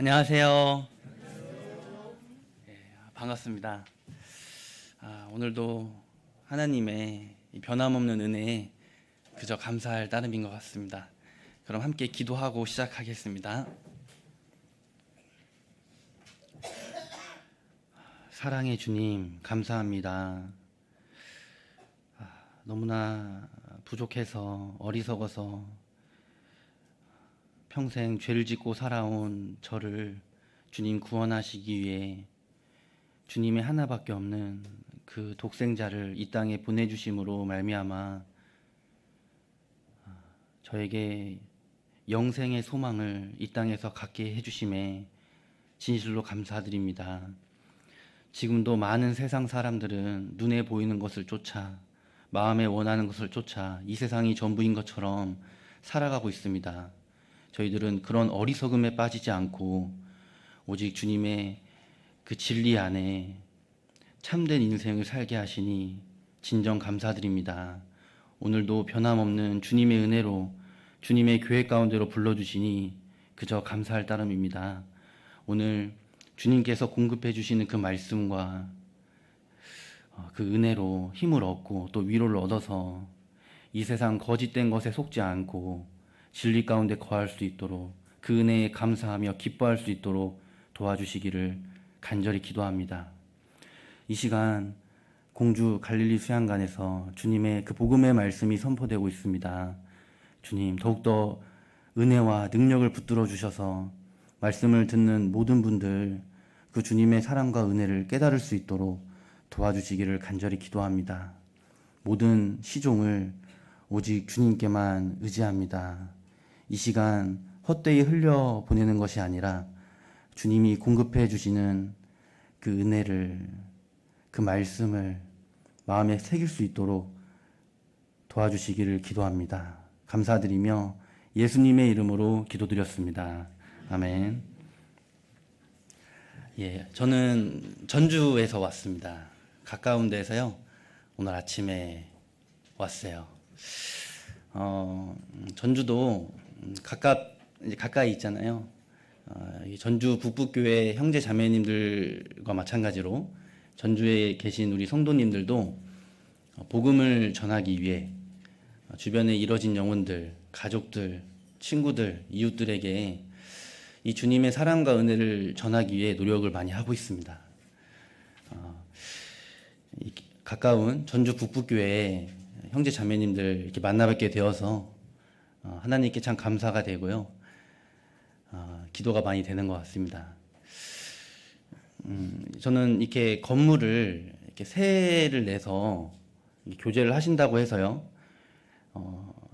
안녕하세요. 반갑습니다. 오늘도 하나님의 이 변함없는 은혜에 그저 감사할 따름인 것 같습니다. 그럼 함께 기도하고 시작하겠습니다. 사랑의 주님, 감사합니다. 너무나 부족해서 어리석어서 평생 죄를 짓고 살아온 저를 주님 구원하시기 위해 주님의 하나밖에 없는 그 독생자를 이 땅에 보내주심으로 말미암아 저에게 영생의 소망을 이 땅에서 갖게 해주심에 진실로 감사드립니다. 지금도 많은 세상 사람들은 눈에 보이는 것을 쫓아 마음에 원하는 것을 쫓아 이 세상이 전부인 것처럼 살아가고 있습니다. 저희들은 그런 어리석음에 빠지지 않고 오직 주님의 그 진리 안에 참된 인생을 살게 하시니 진정 감사드립니다. 오늘도 변함없는 주님의 은혜로 주님의 교회 가운데로 불러주시니 그저 감사할 따름입니다. 오늘 주님께서 공급해 주시는 그 말씀과 그 은혜로 힘을 얻고 또 위로를 얻어서 이 세상 거짓된 것에 속지 않고 진리 가운데 거할 수 있도록 그 은혜에 감사하며 기뻐할 수 있도록 도와주시기를 간절히 기도합니다. 이 시간 공주 갈릴리 수양관에서 주님의 그 복음의 말씀이 선포되고 있습니다. 주님, 더욱더 은혜와 능력을 붙들어 주셔서 말씀을 듣는 모든 분들 그 주님의 사랑과 은혜를 깨달을 수 있도록 도와주시기를 간절히 기도합니다. 모든 시종을 오직 주님께만 의지합니다. 이 시간 헛되이 흘려보내는 것이 아니라 주님이 공급해 주시는 그 은혜를, 그 말씀을 마음에 새길 수 있도록 도와주시기를 기도합니다. 감사드리며 예수님의 이름으로 기도드렸습니다. 아멘. 저는 전주에서 왔습니다. 가까운 데서요. 오늘 아침에 왔어요. 전주도 가까이 있잖아요. 전주 북부교회 형제 자매님들과 마찬가지로 전주에 계신 우리 성도님들도 복음을 전하기 위해 주변에 이뤄진 영혼들, 가족들, 친구들, 이웃들에게 이 주님의 사랑과 은혜를 전하기 위해 노력을 많이 하고 있습니다. 가까운 전주 북부교회 형제 자매님들 이렇게 만나뵙게 되어서 하나님께 참 감사가 되고요. 기도가 많이 되는 것 같습니다. 저는 이렇게 건물을 이렇게 세를 내서 교제를 하신다고 해서요.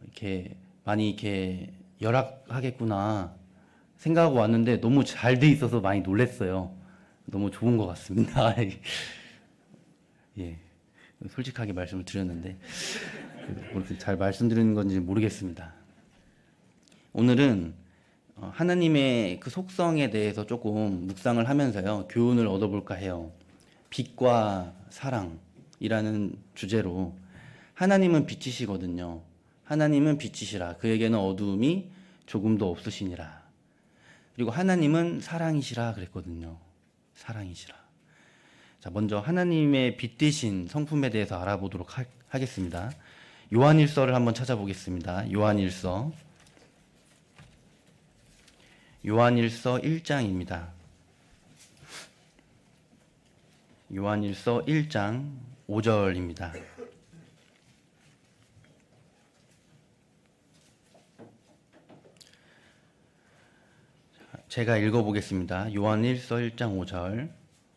이렇게 많이 이렇게 열악하겠구나 생각하고 왔는데 너무 잘 돼 있어서 많이 놀랐어요. 너무 좋은 것 같습니다. 예, 솔직하게 말씀을 드렸는데 잘 말씀드리는 건지 모르겠습니다. 오늘은 하나님의 그 속성에 대해서 조금 묵상을 하면서요, 교훈을 얻어볼까 해요. 빛과 사랑이라는 주제로 하나님은 빛이시거든요. 하나님은 빛이시라. 그에게는 어두움이 조금도 없으시니라. 그리고 하나님은 사랑이시라 그랬거든요. 사랑이시라. 자, 먼저 하나님의 빛 대신 성품에 대해서 알아보도록 하겠습니다. 요한일서를 한번 찾아보겠습니다. 요한일서 1장입니다. 요한일서 1장 5절입니다. 제가 읽어보겠습니다. 요한일서 1장 5절.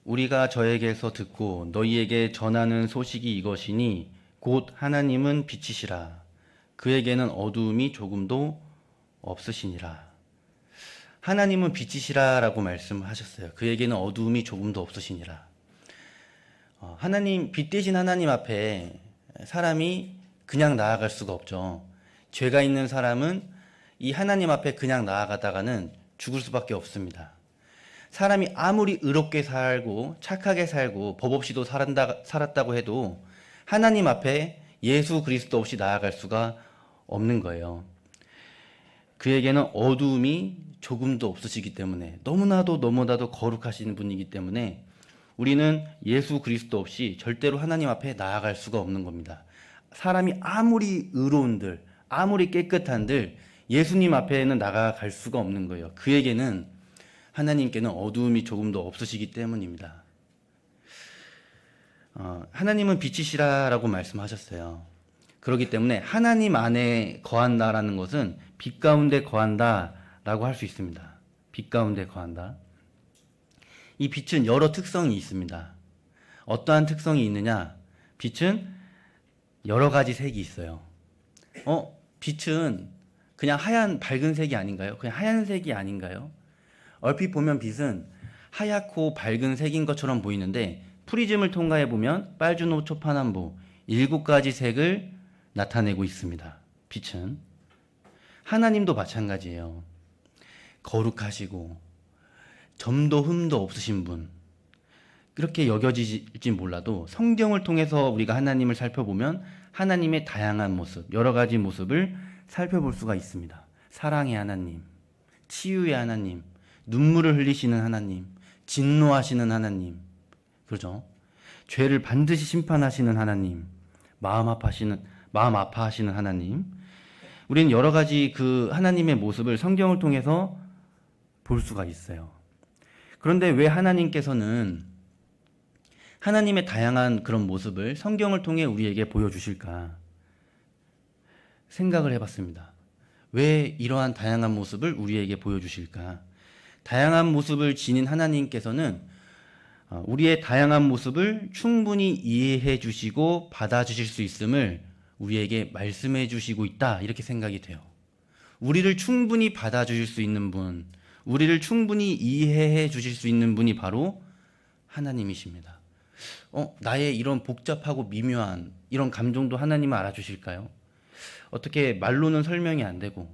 우리가 저에게서 듣고 너희에게 전하는 소식이 이것이니 곧 하나님은 빛이시라. 그에게는 어두움이 조금도 없으시니라. 하나님은 빛이시라 라고 말씀하셨어요. 그에게는 어두움이 조금도 없으시니라. 하나님, 빛 대신 하나님 앞에 사람이 그냥 나아갈 수가 없죠. 죄가 있는 사람은 이 하나님 앞에 그냥 나아가다가는 죽을 수밖에 없습니다. 사람이 아무리 의롭게 살고 착하게 살고 법 없이도 살았다고 해도 하나님 앞에 예수 그리스도 없이 나아갈 수가 없는 거예요. 그에게는 어두움이 조금도 없으시기 때문에 너무나도 거룩하신 분이기 때문에 우리는 예수 그리스도 없이 절대로 하나님 앞에 나아갈 수가 없는 겁니다. 사람이 아무리 의로운들, 아무리 깨끗한들 예수님 앞에는 나아갈 수가 없는 거예요. 그에게는 하나님께는 어두움이 조금도 없으시기 때문입니다. 하나님은 빛이시라라고 말씀하셨어요. 그렇기 때문에 하나님 안에 거한다라는 것은 빛 가운데 거한다라고 할 수 있습니다. 빛 가운데 거한다. 이 빛은 여러 특성이 있습니다. 어떠한 특성이 있느냐? 빛은 여러 가지 색이 있어요. 빛은 그냥 하얀 밝은 색이 아닌가요? 그냥 하얀색이 아닌가요? 얼핏 보면 빛은 하얗고 밝은 색인 것처럼 보이는데 프리즘을 통과해 보면 빨주노 초파남보 7가지 색을 나타내고 있습니다. 빛은 하나님도 마찬가지예요. 거룩하시고 점도 흠도 없으신 분, 그렇게 여겨질지 몰라도 성경을 통해서 우리가 하나님을 살펴보면 하나님의 다양한 모습, 여러 가지 모습을 살펴볼 수가 있습니다. 사랑의 하나님, 치유의 하나님, 눈물을 흘리시는 하나님, 진노하시는 하나님, 그렇죠? 죄를 반드시 심판하시는 하나님, 마음 아파하시는 하나님. 우리는 여러 가지 그 하나님의 모습을 성경을 통해서 볼 수가 있어요. 그런데 왜 하나님께서는 하나님의 다양한 그런 모습을 성경을 통해 우리에게 보여주실까? 생각을 해봤습니다. 왜 이러한 다양한 모습을 우리에게 보여주실까? 다양한 모습을 지닌 하나님께서는 우리의 다양한 모습을 충분히 이해해 주시고 받아주실 수 있음을 우리에게 말씀해 주시고 있다, 이렇게 생각이 돼요. 우리를 충분히 받아주실 수 있는 분, 우리를 충분히 이해해 주실 수 있는 분이 바로 하나님이십니다. 나의 이런 복잡하고 미묘한 이런 감정도 하나님은 알아주실까요? 어떻게 말로는 설명이 안 되고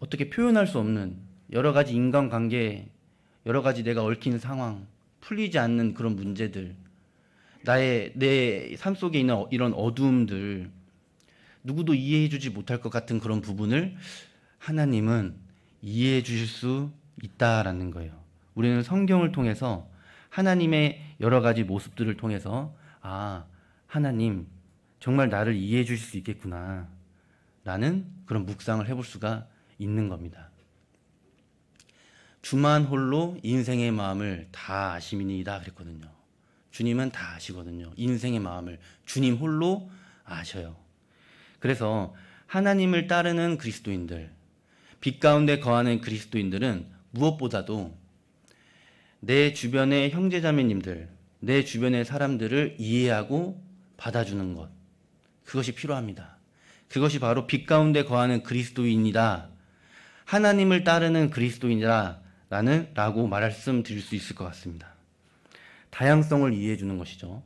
어떻게 표현할 수 없는 여러 가지 인간관계, 여러 가지 내가 얽힌 상황, 풀리지 않는 그런 문제들, 내 삶 속에 있는 이런 어두움들, 누구도 이해해 주지 못할 것 같은 그런 부분을 하나님은 이해해 주실 수 있다라는 거예요. 우리는 성경을 통해서 하나님의 여러 가지 모습들을 통해서 하나님 정말 나를 이해해 주실 수 있겠구나 라는 그런 묵상을 해볼 수가 있는 겁니다. 주만 홀로 인생의 마음을 다 아심이니이다 그랬거든요. 주님은 다 아시거든요. 인생의 마음을 주님 홀로 아셔요. 그래서 하나님을 따르는 그리스도인들, 빛 가운데 거하는 그리스도인들은 무엇보다도 내 주변의 형제자매님들, 내 주변의 사람들을 이해하고 받아주는 것, 그것이 필요합니다. 그것이 바로 빛 가운데 거하는 그리스도인이다, 하나님을 따르는 그리스도인이다 라고 말씀드릴 수 있을 것 같습니다. 다양성을 이해해 주는 것이죠.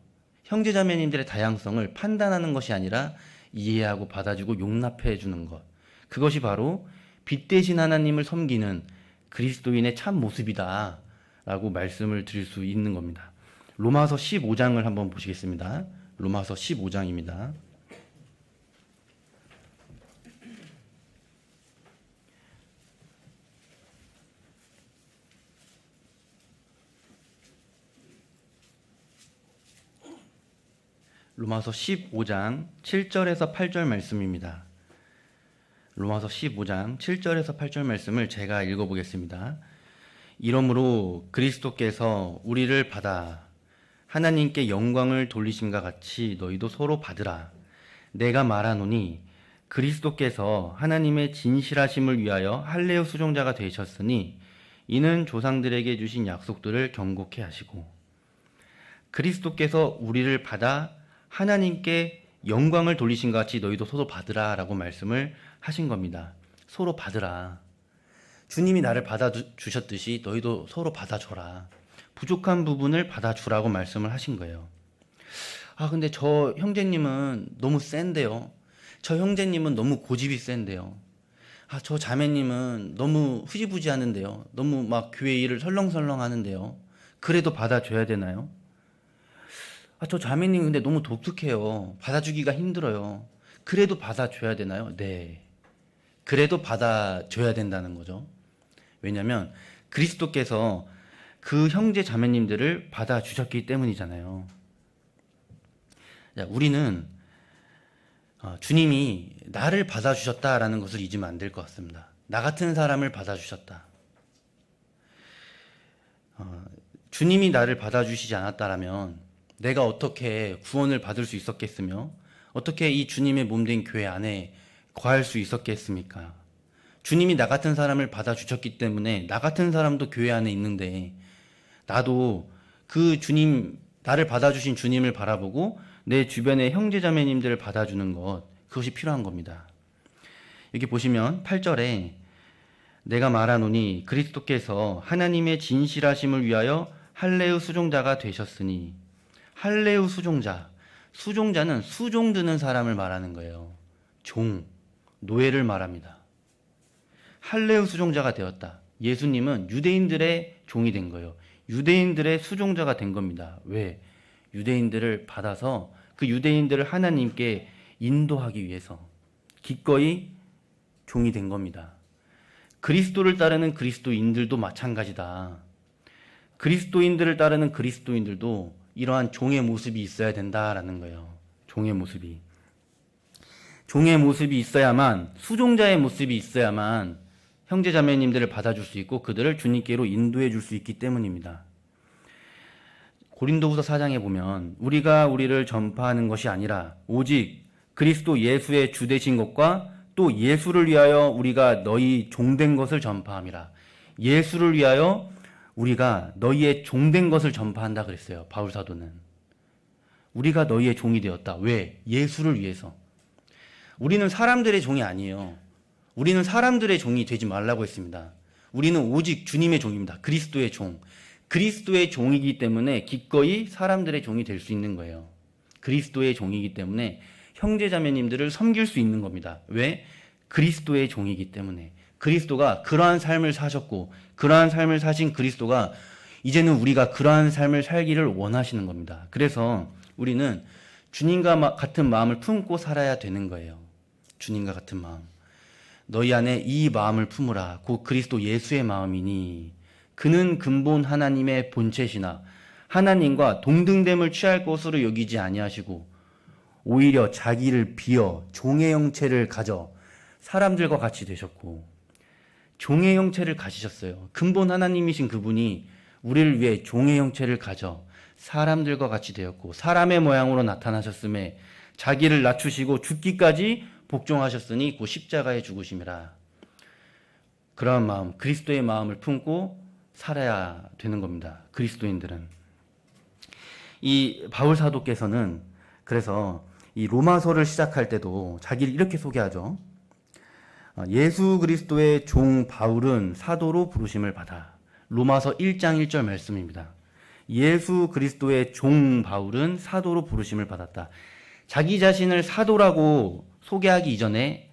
형제자매님들의 다양성을 판단하는 것이 아니라 이해하고 받아주고 용납해 주는 것, 그것이 바로 빛 대신 하나님을 섬기는 그리스도인의 참 모습이다 라고 말씀을 드릴 수 있는 겁니다. 로마서 15장을 한번 보시겠습니다. 로마서 15장입니다. 로마서 15장 7절에서 8절 말씀입니다. 로마서 15장 7절에서 8절 말씀을 제가 읽어보겠습니다. 이러므로 그리스도께서 우리를 받아 하나님께 영광을 돌리심과 같이 너희도 서로 받으라. 내가 말하노니 그리스도께서 하나님의 진실하심을 위하여 할례의 수종자가 되셨으니 이는 조상들에게 주신 약속들을 경고케 하시고 그리스도께서 우리를 받아 하나님께 영광을 돌리신 것 같이 너희도 서로 받으라 라고 말씀을 하신 겁니다. 서로 받으라. 주님이 나를 받아주셨듯이 너희도 서로 받아줘라. 부족한 부분을 받아주라고 말씀을 하신 거예요. 근데 저 형제님은 너무 센데요. 저 형제님은 너무 고집이 센데요. 저 자매님은 너무 흐지부지 하는데요. 너무 막 교회 일을 설렁설렁 하는데요. 그래도 받아줘야 되나요? 저 자매님 근데 너무 독특해요. 받아주기가 힘들어요. 그래도 받아줘야 되나요? 네. 그래도 받아줘야 된다는 거죠. 왜냐하면 그리스도께서 그 형제 자매님들을 받아주셨기 때문이잖아요. 자, 우리는 주님이 나를 받아주셨다라는 것을 잊으면 안 될 것 같습니다. 나 같은 사람을 받아주셨다. 주님이 나를 받아주시지 않았다라면 내가 어떻게 구원을 받을 수 있었겠으며 어떻게 이 주님의 몸된 교회 안에 거할 수 있었겠습니까? 주님이 나 같은 사람을 받아주셨기 때문에 나 같은 사람도 교회 안에 있는데 나도 그 주님, 나를 받아주신 주님을 바라보고 내 주변의 형제자매님들을 받아주는 것, 그것이 필요한 겁니다. 여기 보시면 8절에 내가 말하노니 그리스도께서 하나님의 진실하심을 위하여 할례의 수종자가 되셨으니, 할례의 수종자, 수종자는 수종 드는 사람을 말하는 거예요. 종, 노예를 말합니다. 할례의 수종자가 되었다. 예수님은 유대인들의 종이 된 거예요. 유대인들의 수종자가 된 겁니다. 왜? 유대인들을 받아서 그 유대인들을 하나님께 인도하기 위해서 기꺼이 종이 된 겁니다. 그리스도를 따르는 그리스도인들도 마찬가지다. 그리스도인들을 따르는 그리스도인들도 이러한 종의 모습이 있어야 된다라는 거예요. 종의 모습이. 종의 모습이 있어야만, 수종자의 모습이 있어야만 형제자매님들을 받아줄 수 있고 그들을 주님께로 인도해 줄 수 있기 때문입니다. 고린도후서 4장에 보면 우리가 우리를 전파하는 것이 아니라 오직 그리스도 예수의 주 되신 것과 또 예수를 위하여 우리가 너희 종된 것을 전파함이라. 예수를 위하여 우리가 너희의 종된 것을 전파한다 그랬어요. 바울 사도는. 우리가 너희의 종이 되었다. 왜? 예수를 위해서. 우리는 사람들의 종이 아니에요. 우리는 사람들의 종이 되지 말라고 했습니다. 우리는 오직 주님의 종입니다. 그리스도의 종. 그리스도의 종이기 때문에 기꺼이 사람들의 종이 될 수 있는 거예요. 그리스도의 종이기 때문에 형제자매님들을 섬길 수 있는 겁니다. 왜? 그리스도의 종이기 때문에. 그리스도가 그러한 삶을 사셨고 그러한 삶을 사신 그리스도가 이제는 우리가 그러한 삶을 살기를 원하시는 겁니다. 그래서 우리는 주님과 같은 마음을 품고 살아야 되는 거예요. 주님과 같은 마음. 너희 안에 이 마음을 품으라. 곧 그리스도 예수의 마음이니 그는 근본 하나님의 본체시나 하나님과 동등됨을 취할 것으로 여기지 아니하시고 오히려 자기를 비어 종의 형체를 가져 사람들과 같이 되셨고 종의 형체를 가지셨어요. 근본 하나님이신 그분이 우리를 위해 종의 형체를 가져 사람들과 같이 되었고 사람의 모양으로 나타나셨음에 자기를 낮추시고 죽기까지 복종하셨으니 그 십자가에 죽으심이라. 그러한 마음, 그리스도의 마음을 품고 살아야 되는 겁니다. 그리스도인들은. 이 바울 사도께서는 그래서 이 로마서를 시작할 때도 자기를 이렇게 소개하죠. 예수 그리스도의 종 바울은 사도로 부르심을 받아. 로마서 1장 1절 말씀입니다. 예수 그리스도의 종 바울은 사도로 부르심을 받았다. 자기 자신을 사도라고 소개하기 이전에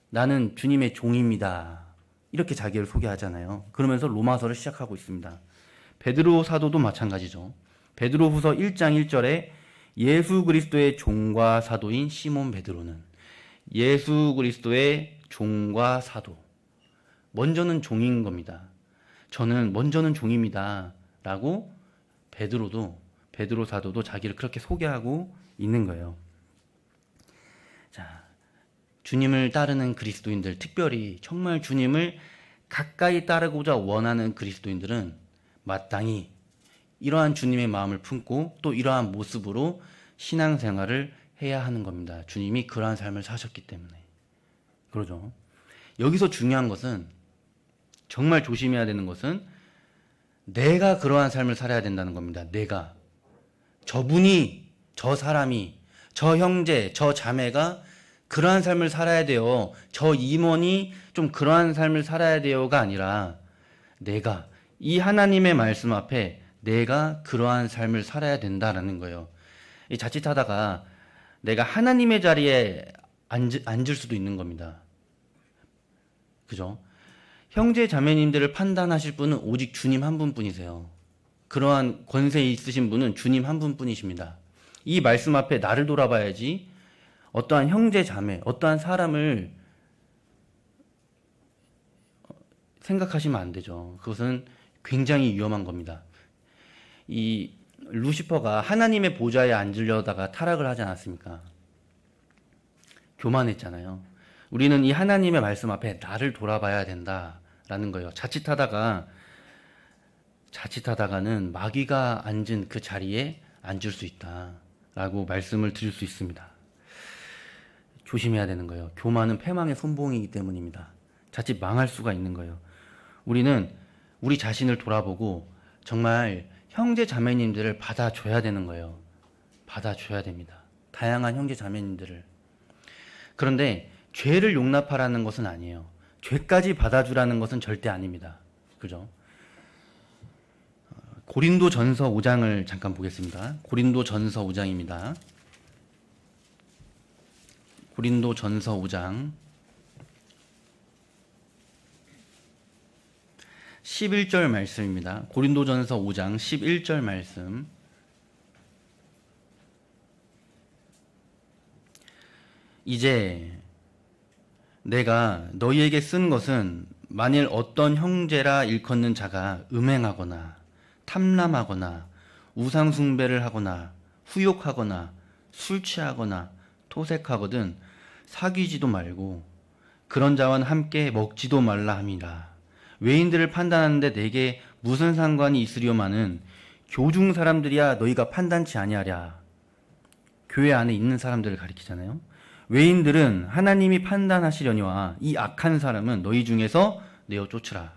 나는 주님의 종입니다. 이렇게 자기를 소개하잖아요. 그러면서 로마서를 시작하고 있습니다. 베드로 사도도 마찬가지죠. 베드로후서 1장 1절에 예수 그리스도의 종과 사도인 시몬 베드로는 예수 그리스도의 종과 사도. 먼저는 종인 겁니다. 저는 먼저는 종입니다. 라고 베드로 사도도 자기를 그렇게 소개하고 있는 거예요. 자, 주님을 따르는 그리스도인들, 특별히 정말 주님을 가까이 따르고자 원하는 그리스도인들은 마땅히 이러한 주님의 마음을 품고 또 이러한 모습으로 신앙생활을 해야 하는 겁니다. 주님이 그러한 삶을 사셨기 때문에. 그러죠. 여기서 중요한 것은, 정말 조심해야 되는 것은 내가 그러한 삶을 살아야 된다는 겁니다. 내가. 저분이, 저 사람이, 저 형제, 저 자매가 그러한 삶을 살아야 돼요. 저 임원이 좀 그러한 삶을 살아야 돼요가 아니라 내가, 이 하나님의 말씀 앞에 내가 그러한 삶을 살아야 된다라는 거예요. 자칫하다가 내가 하나님의 자리에 앉을 수도 있는 겁니다. 그죠? 형제 자매님들을 판단하실 분은 오직 주님 한 분뿐이세요. 그러한 권세 있으신 분은 주님 한 분뿐이십니다. 이 말씀 앞에 나를 돌아봐야지 어떠한 형제 자매, 어떠한 사람을 생각하시면 안 되죠. 그것은 굉장히 위험한 겁니다. 이 루시퍼가 하나님의 보좌에 앉으려다가 타락을 하지 않았습니까? 교만했잖아요. 우리는 이 하나님의 말씀 앞에 나를 돌아봐야 된다라는 거예요. 자칫하다가는 마귀가 앉은 그 자리에 앉을 수 있다라고 말씀을 드릴 수 있습니다. 조심해야 되는 거예요. 교만은 패망의 선봉이기 때문입니다. 자칫 망할 수가 있는 거예요. 우리는 우리 자신을 돌아보고 정말 형제 자매님들을 받아줘야 되는 거예요. 받아줘야 됩니다. 다양한 형제 자매님들을. 그런데 죄를 용납하라는 것은 아니에요. 죄까지 받아주라는 것은 절대 아닙니다. 그죠? 고린도전서 5장을 잠깐 보겠습니다. 고린도전서 5장입니다. 고린도전서 5장 11절 말씀입니다. 고린도전서 5장 11절 말씀. 이제 내가 너희에게 쓴 것은 만일 어떤 형제라 일컫는 자가 음행하거나 탐람하거나 우상숭배를 하거나 후욕하거나 술 취하거나 토색하거든 사귀지도 말고 그런 자와는 함께 먹지도 말라 함이라. 외인들을 판단하는데 내게 무슨 상관이 있으려마는 교중 사람들이야 너희가 판단치 아니하랴. 교회 안에 있는 사람들을 가리키잖아요. 외인들은 하나님이 판단하시려니와 이 악한 사람은 너희 중에서 내어 쫓으라.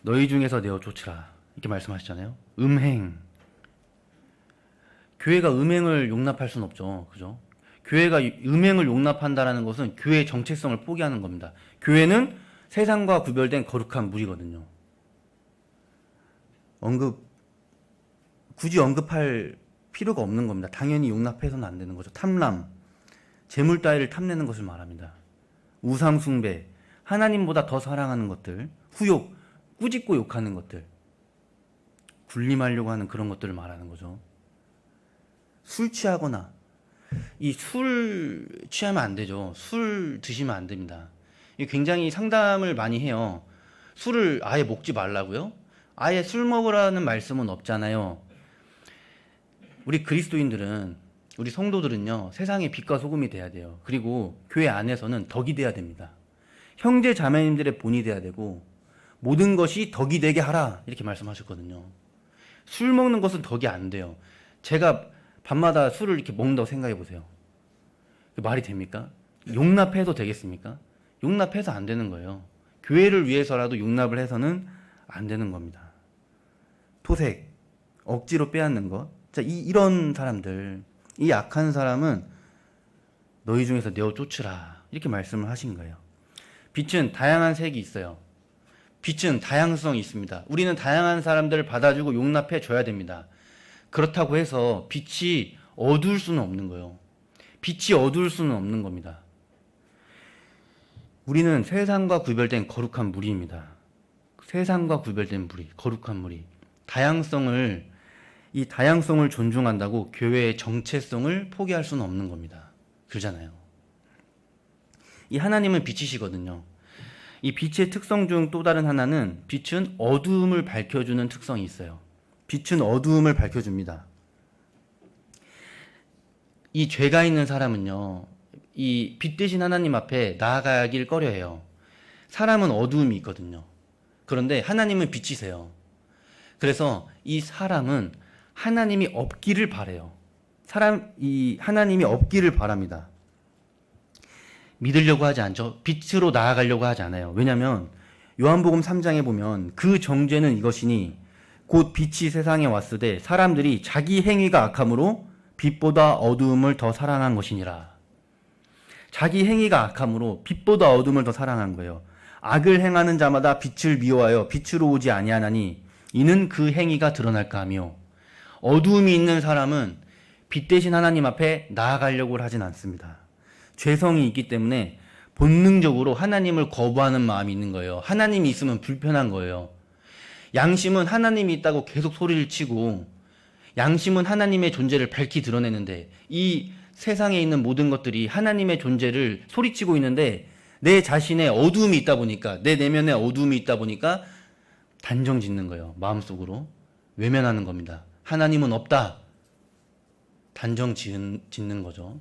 너희 중에서 내어 쫓으라. 이렇게 말씀하시잖아요. 음행. 교회가 음행을 용납할 수는 없죠. 그죠? 교회가 음행을 용납한다는 것은 교회의 정체성을 포기하는 겁니다. 교회는 세상과 구별된 거룩한 무리거든요. 굳이 언급할 필요가 없는 겁니다. 당연히 용납해서는 안 되는 거죠. 탐람, 재물 따위를 탐내는 것을 말합니다. 우상숭배, 하나님보다 더 사랑하는 것들, 후욕, 꾸짖고 욕하는 것들, 군림하려고 하는 그런 것들을 말하는 거죠. 술 취하거나, 이 술 취하면 안 되죠. 술 드시면 안 됩니다. 굉장히 상담을 많이 해요. 술을 아예 먹지 말라고요? 아예 술 먹으라는 말씀은 없잖아요. 우리 그리스도인들은, 우리 성도들은요, 세상의 빛과 소금이 돼야 돼요. 그리고 교회 안에서는 덕이 돼야 됩니다. 형제 자매님들의 본이 돼야 되고 모든 것이 덕이 되게 하라 이렇게 말씀하셨거든요. 술 먹는 것은 덕이 안 돼요. 제가 밤마다 술을 이렇게 먹는다고 생각해 보세요. 말이 됩니까? 용납해도 되겠습니까? 용납해서 안 되는 거예요. 교회를 위해서라도 용납을 해서는 안 되는 겁니다. 토색, 억지로 빼앗는 것. 자, 이런 사람들, 이 악한 사람은 너희 중에서 내어 쫓으라 이렇게 말씀을 하신 거예요. 빛은 다양한 색이 있어요. 빛은 다양성이 있습니다. 우리는 다양한 사람들을 받아주고 용납해 줘야 됩니다. 그렇다고 해서 빛이 어두울 수는 없는 거예요. 빛이 어두울 수는 없는 겁니다. 우리는 세상과 구별된 거룩한 무리입니다. 세상과 구별된 무리, 거룩한 무리. 이 다양성을 존중한다고 교회의 정체성을 포기할 수는 없는 겁니다. 그러잖아요. 이 하나님은 빛이시거든요. 이 빛의 특성 중 또 다른 하나는 빛은 어두움을 밝혀주는 특성이 있어요. 빛은 어두움을 밝혀줍니다. 이 죄가 있는 사람은요, 이 빛 대신 하나님 앞에 나아가길 꺼려해요. 사람은 어두움이 있거든요. 그런데 하나님은 빛이세요. 그래서 이 사람은 하나님이 없기를 바래요. 하나님이 없기를 바랍니다. 믿으려고 하지 않죠. 빛으로 나아가려고 하지 않아요. 왜냐하면 요한복음 3장에 보면 그 정죄는 이것이니 곧 빛이 세상에 왔으되 사람들이 자기 행위가 악함으로 빛보다 어두움을 더 사랑한 것이니라. 자기 행위가 악함으로 빛보다 어두움을 더 사랑한 거예요. 악을 행하는 자마다 빛을 미워하여 빛으로 오지 아니하나니 이는 그 행위가 드러날까 하며, 어두움이 있는 사람은 빛 대신 하나님 앞에 나아가려고 하진 않습니다. 죄성이 있기 때문에 본능적으로 하나님을 거부하는 마음이 있는 거예요. 하나님이 있으면 불편한 거예요. 양심은 하나님이 있다고 계속 소리를 치고, 양심은 하나님의 존재를 밝히 드러내는데, 이 세상에 있는 모든 것들이 하나님의 존재를 소리치고 있는데 내 자신의 어두움이 있다 보니까, 내 내면에 어두움이 있다 보니까 단정 짓는 거예요. 마음속으로 외면하는 겁니다. 하나님은 없다. 단정 짓는 거죠.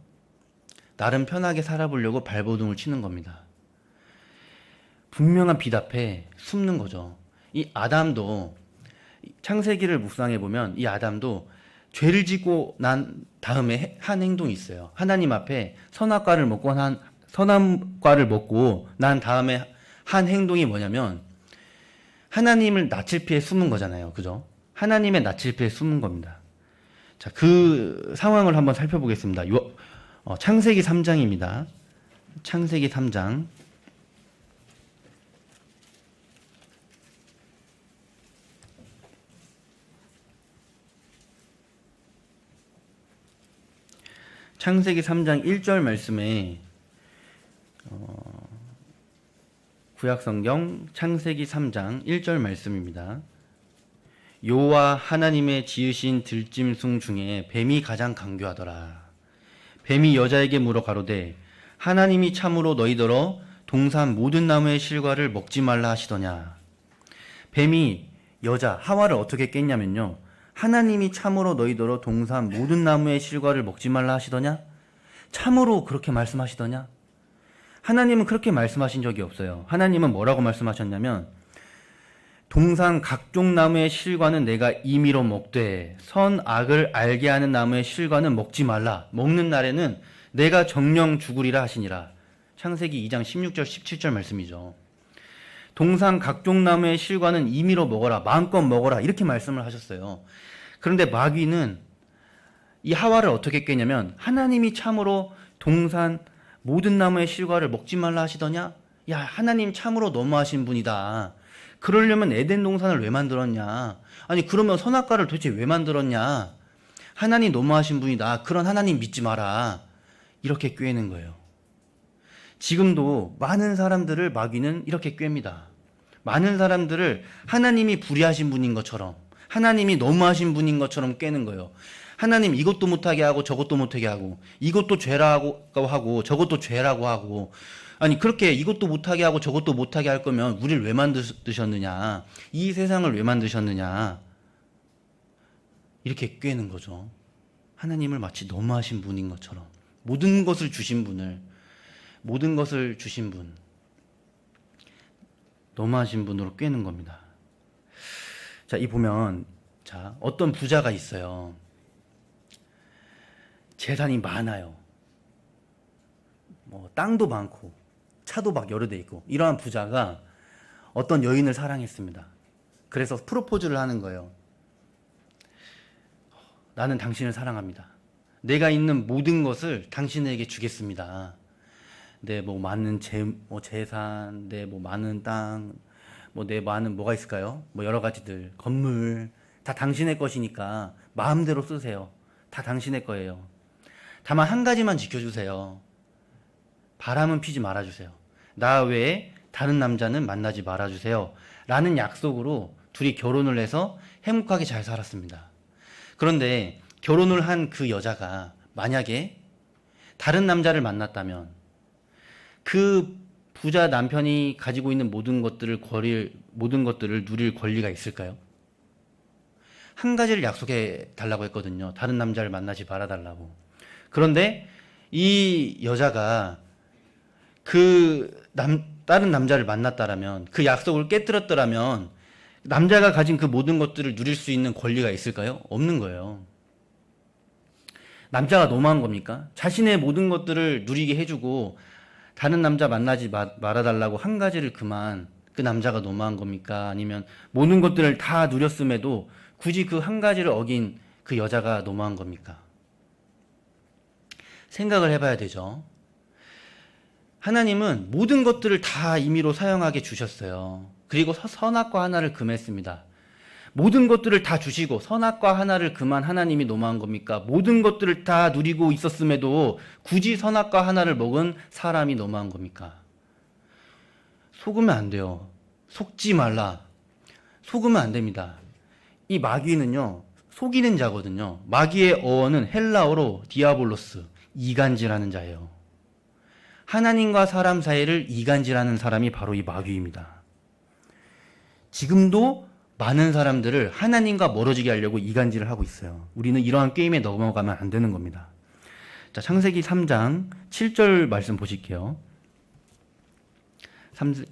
나름 편하게 살아보려고 발버둥을 치는 겁니다. 분명한 빛 앞에 숨는 거죠. 이 아담도, 창세기를 묵상해 보면 이 아담도 죄를 짓고 난 다음에 한 행동이 있어요. 하나님 앞에 선악과를 먹고 난 다음에 한 행동이 뭐냐면 하나님을 낯을 피해 숨은 거잖아요. 그죠? 하나님의 낯을 피해 숨은 겁니다. 자, 그 상황을 한번 살펴보겠습니다. 창세기 3장입니다. 창세기 3장. 창세기 3장 1절 말씀에 구약성경 창세기 3장 1절 말씀입니다. 여호와 하나님의 지으신 들짐승 중에 뱀이 가장 강교하더라. 뱀이 여자에게 물어 가로되 하나님이 참으로 너희더러 동산 모든 나무의 실과를 먹지 말라 하시더냐. 뱀이 여자 하와를 어떻게 깼냐면요, 하나님이 참으로 너희더러 동산 모든 나무의 실과를 먹지 말라 하시더냐? 참으로 그렇게 말씀하시더냐? 하나님은 그렇게 말씀하신 적이 없어요. 하나님은 뭐라고 말씀하셨냐면 동산 각종 나무의 실과는 내가 임의로 먹되 선악을 알게 하는 나무의 실과는 먹지 말라. 먹는 날에는 내가 정령 죽으리라 하시니라. 창세기 2장 16절 17절 말씀이죠. 동산 각종 나무의 실과는 임의로 먹어라. 마음껏 먹어라. 이렇게 말씀을 하셨어요. 그런데 마귀는 이 하와를 어떻게 깼냐면 하나님이 참으로 동산 모든 나무의 실과를 먹지 말라 하시더냐? 야, 하나님 참으로 너무하신 분이다. 그러려면 에덴 동산을 왜 만들었냐? 아니, 그러면 선악과를 도대체 왜 만들었냐? 하나님 너무하신 분이다. 그런 하나님 믿지 마라. 이렇게 꾀는 거예요. 지금도 많은 사람들을 마귀는 이렇게 꾀입니다. 많은 사람들을 하나님이 불의하신 분인 것처럼, 하나님이 너무하신 분인 것처럼 꾀는 거예요. 하나님 이것도 못하게 하고 저것도 못하게 하고, 이것도 죄라고 하고 저것도 죄라고 하고, 아니 그렇게 이것도 못하게 하고 저것도 못하게 할 거면 우리를 왜 만드셨느냐, 이 세상을 왜 만드셨느냐, 이렇게 꾀는 거죠. 하나님을 마치 너무하신 분인 것처럼, 모든 것을 주신 분, 너무하신 분으로 꾀는 겁니다. 자, 이 보면, 자, 어떤 부자가 있어요. 재산이 많아요. 땅도 많고 차도 막 여러 대 있고, 이러한 부자가 어떤 여인을 사랑했습니다. 그래서 프로포즈를 하는 거예요. 나는 당신을 사랑합니다. 내가 있는 모든 것을 당신에게 주겠습니다. 내 많은 재산, 내 많은 땅, 내 많은 뭐가 있을까요? 여러 가지들, 건물 다 당신의 것이니까 마음대로 쓰세요. 다 당신의 거예요. 다만 한 가지만 지켜주세요. 바람은 피지 말아주세요. 나 외에 다른 남자는 만나지 말아주세요. 라는 약속으로 둘이 결혼을 해서 행복하게 잘 살았습니다. 그런데 결혼을 한 그 여자가 만약에 다른 남자를 만났다면 그 부자 남편이 가지고 있는 모든 것들을 누릴 권리가 있을까요? 한 가지를 약속해 달라고 했거든요. 다른 남자를 만나지 말아달라고. 그런데 이 여자가 다른 남자를 만났다라면, 그 약속을 깨뜨렸더라면 남자가 가진 그 모든 것들을 누릴 수 있는 권리가 있을까요? 없는 거예요. 남자가 너무한 겁니까? 자신의 모든 것들을 누리게 해주고 다른 남자 만나지 말아달라고 한 가지를 그 남자가 너무한 겁니까? 아니면 모든 것들을 다 누렸음에도 굳이 그 한 가지를 어긴 그 여자가 너무한 겁니까? 생각을 해봐야 되죠. 하나님은 모든 것들을 다 임의로 사용하게 주셨어요. 그리고 선악과 하나를 금했습니다. 모든 것들을 다 주시고 선악과 하나를 금한 하나님이 너무한 겁니까? 모든 것들을 다 누리고 있었음에도 굳이 선악과 하나를 먹은 사람이 너무한 겁니까? 속으면 안 돼요. 속지 말라. 속으면 안 됩니다. 이 마귀는요, 속이는 자거든요. 마귀의 어원은 헬라어로 디아볼로스, 이간질하는 자예요. 하나님과 사람 사이를 이간질하는 사람이 바로 이 마귀입니다. 지금도 많은 사람들을 하나님과 멀어지게 하려고 이간질을 하고 있어요. 우리는 이러한 게임에 넘어가면 안 되는 겁니다. 자, 창세기 3장 7절 말씀 보실게요.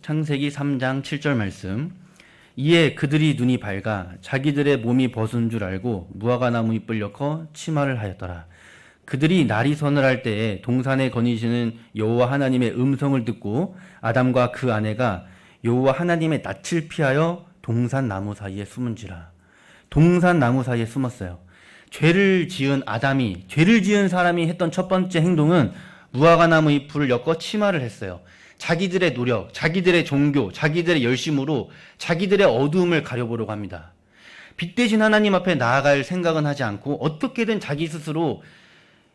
창세기 3장 7절 말씀. 이에 그들이 눈이 밝아 자기들의 몸이 벗은 줄 알고 무화과 나무 잎을 엮어 치마를 하였더라. 그들이 날이 서늘할 때에 동산에 거니시는 여호와 하나님의 음성을 듣고 아담과 그 아내가 여호와 하나님의 낯을 피하여 동산 나무 사이에 숨은지라. 동산 나무 사이에 숨었어요. 죄를 지은 사람이 했던 첫 번째 행동은 무화과 나무 잎을 엮어 치마를 했어요. 자기들의 노력, 자기들의 종교, 자기들의 열심으로 자기들의 어두움을 가려보려고 합니다. 빛 대신 하나님 앞에 나아갈 생각은 하지 않고 어떻게든 자기 스스로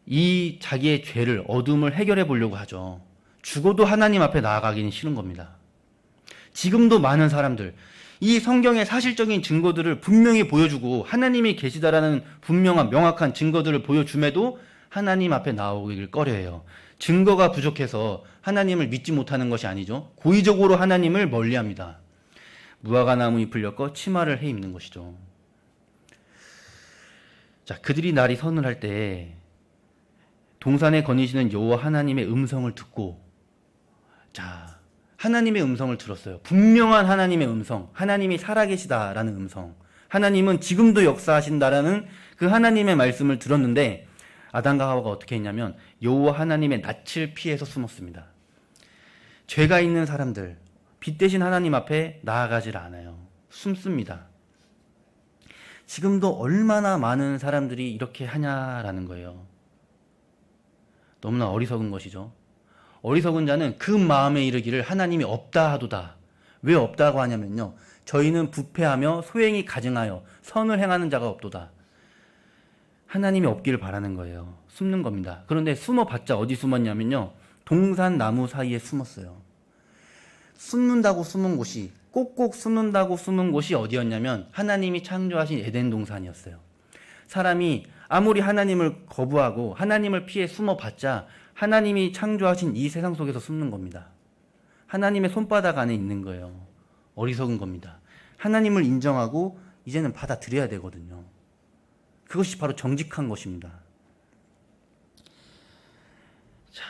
이 자기의 죄를, 어두움을 해결해 보려고 하죠. 죽어도 하나님 앞에 나아가기는 싫은 겁니다. 지금도 많은 사람들, 이 성경의 사실적인 증거들을 분명히 보여주고 하나님이 계시다라는 분명한 명확한 증거들을 보여줌에도 하나님 앞에 나오기를 꺼려해요. 증거가 부족해서 하나님을 믿지 못하는 것이 아니죠. 고의적으로 하나님을 멀리합니다. 무화과 나무 잎을 엮어 치마를 해 입는 것이죠. 자, 그들이 날이 서늘할 때 동산에 거니시는 여호와 하나님의 음성을 듣고, 자, 하나님의 음성을 들었어요. 분명한 하나님의 음성, 하나님이 살아계시다라는 음성, 하나님은 지금도 역사하신다라는 그 하나님의 말씀을 들었는데 아담과 하와가 어떻게 했냐면 여호와 하나님의 낯을 피해서 숨었습니다. 죄가 있는 사람들, 빛 대신 하나님 앞에 나아가질 않아요. 숨습니다. 지금도 얼마나 많은 사람들이 이렇게 하냐라는 거예요. 너무나 어리석은 것이죠. 어리석은 자는 그 마음에 이르기를 하나님이 없다 하도다. 왜 없다고 하냐면요, 저희는 부패하며 소행이 가증하여 선을 행하는 자가 없도다. 하나님이 없기를 바라는 거예요. 숨는 겁니다. 그런데 숨어봤자 어디 숨었냐면요, 동산 나무 사이에 숨었어요. 숨는다고 숨은 곳이, 꼭꼭 숨는다고 숨은 곳이 어디였냐면 하나님이 창조하신 에덴 동산이었어요. 사람이 아무리 하나님을 거부하고 하나님을 피해 숨어봤자 하나님이 창조하신 이 세상 속에서 숨는 겁니다. 하나님의 손바닥 안에 있는 거예요. 어리석은 겁니다. 하나님을 인정하고 이제는 받아들여야 되거든요. 그것이 바로 정직한 것입니다. 자,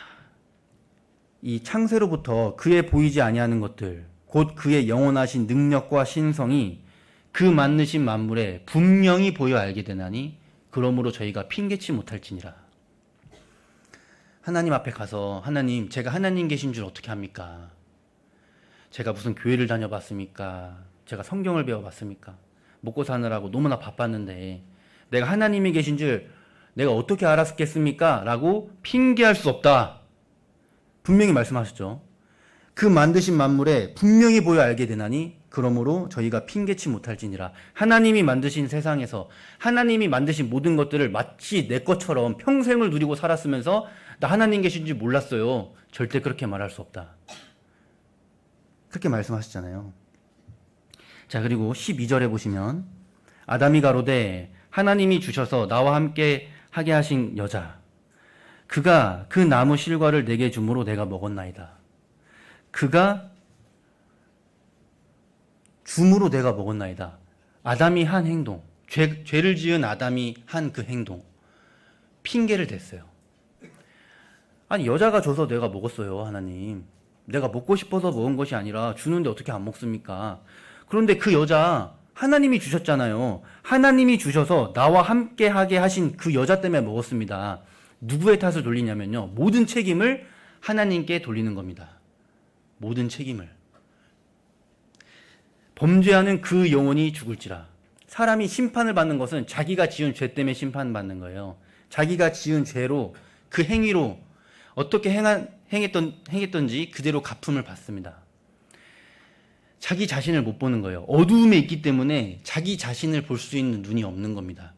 이 창세로부터 그의 보이지 아니하는 것들, 곧 그의 영원하신 능력과 신성이 그 만드신 만물에 분명히 보여 알게 되나니 그러므로 저희가 핑계치 못할지니라. 하나님 앞에 가서, 하나님, 제가 하나님 계신 줄 어떻게 합니까? 제가 무슨 교회를 다녀봤습니까? 제가 성경을 배워봤습니까? 먹고 사느라고 너무나 바빴는데 내가 하나님이 계신 줄 내가 어떻게 알았겠습니까? 라고 핑계할 수 없다. 분명히 말씀하셨죠. 그 만드신 만물에 분명히 보여 알게 되나니 그러므로 저희가 핑계치 못할지니라. 하나님이 만드신 세상에서 하나님이 만드신 모든 것들을 마치 내 것처럼 평생을 누리고 살았으면서 나 하나님 계신 줄 몰랐어요. 절대 그렇게 말할 수 없다. 그렇게 말씀하셨잖아요. 자, 그리고 12절에 보시면 아담이 가로되 하나님이 주셔서 나와 함께 하게 하신 여자, 그가 그 나무 실과를 내게 주므로 내가 먹었나이다. 그가 줌으로 내가 먹었나이다. 아담이 한 행동, 죄를 지은 아담이 한 그 행동, 핑계를 댔어요. 아니, 여자가 줘서 내가 먹었어요. 하나님, 내가 먹고 싶어서 먹은 것이 아니라 주는데 어떻게 안 먹습니까? 그런데 그 여자 하나님이 주셨잖아요. 하나님이 주셔서 나와 함께 하게 하신 그 여자 때문에 먹었습니다. 누구의 탓을 돌리냐면요, 모든 책임을 하나님께 돌리는 겁니다. 모든 책임을. 범죄하는 그 영혼이 죽을지라. 사람이 심판을 받는 것은 자기가 지은 죄 때문에 심판받는 거예요. 자기가 지은 죄로, 그 행위로 어떻게 행했던지 그대로 갚음을 받습니다. 자기 자신을 못 보는 거예요. 어두움에 있기 때문에 자기 자신을 볼 수 있는 눈이 없는 겁니다.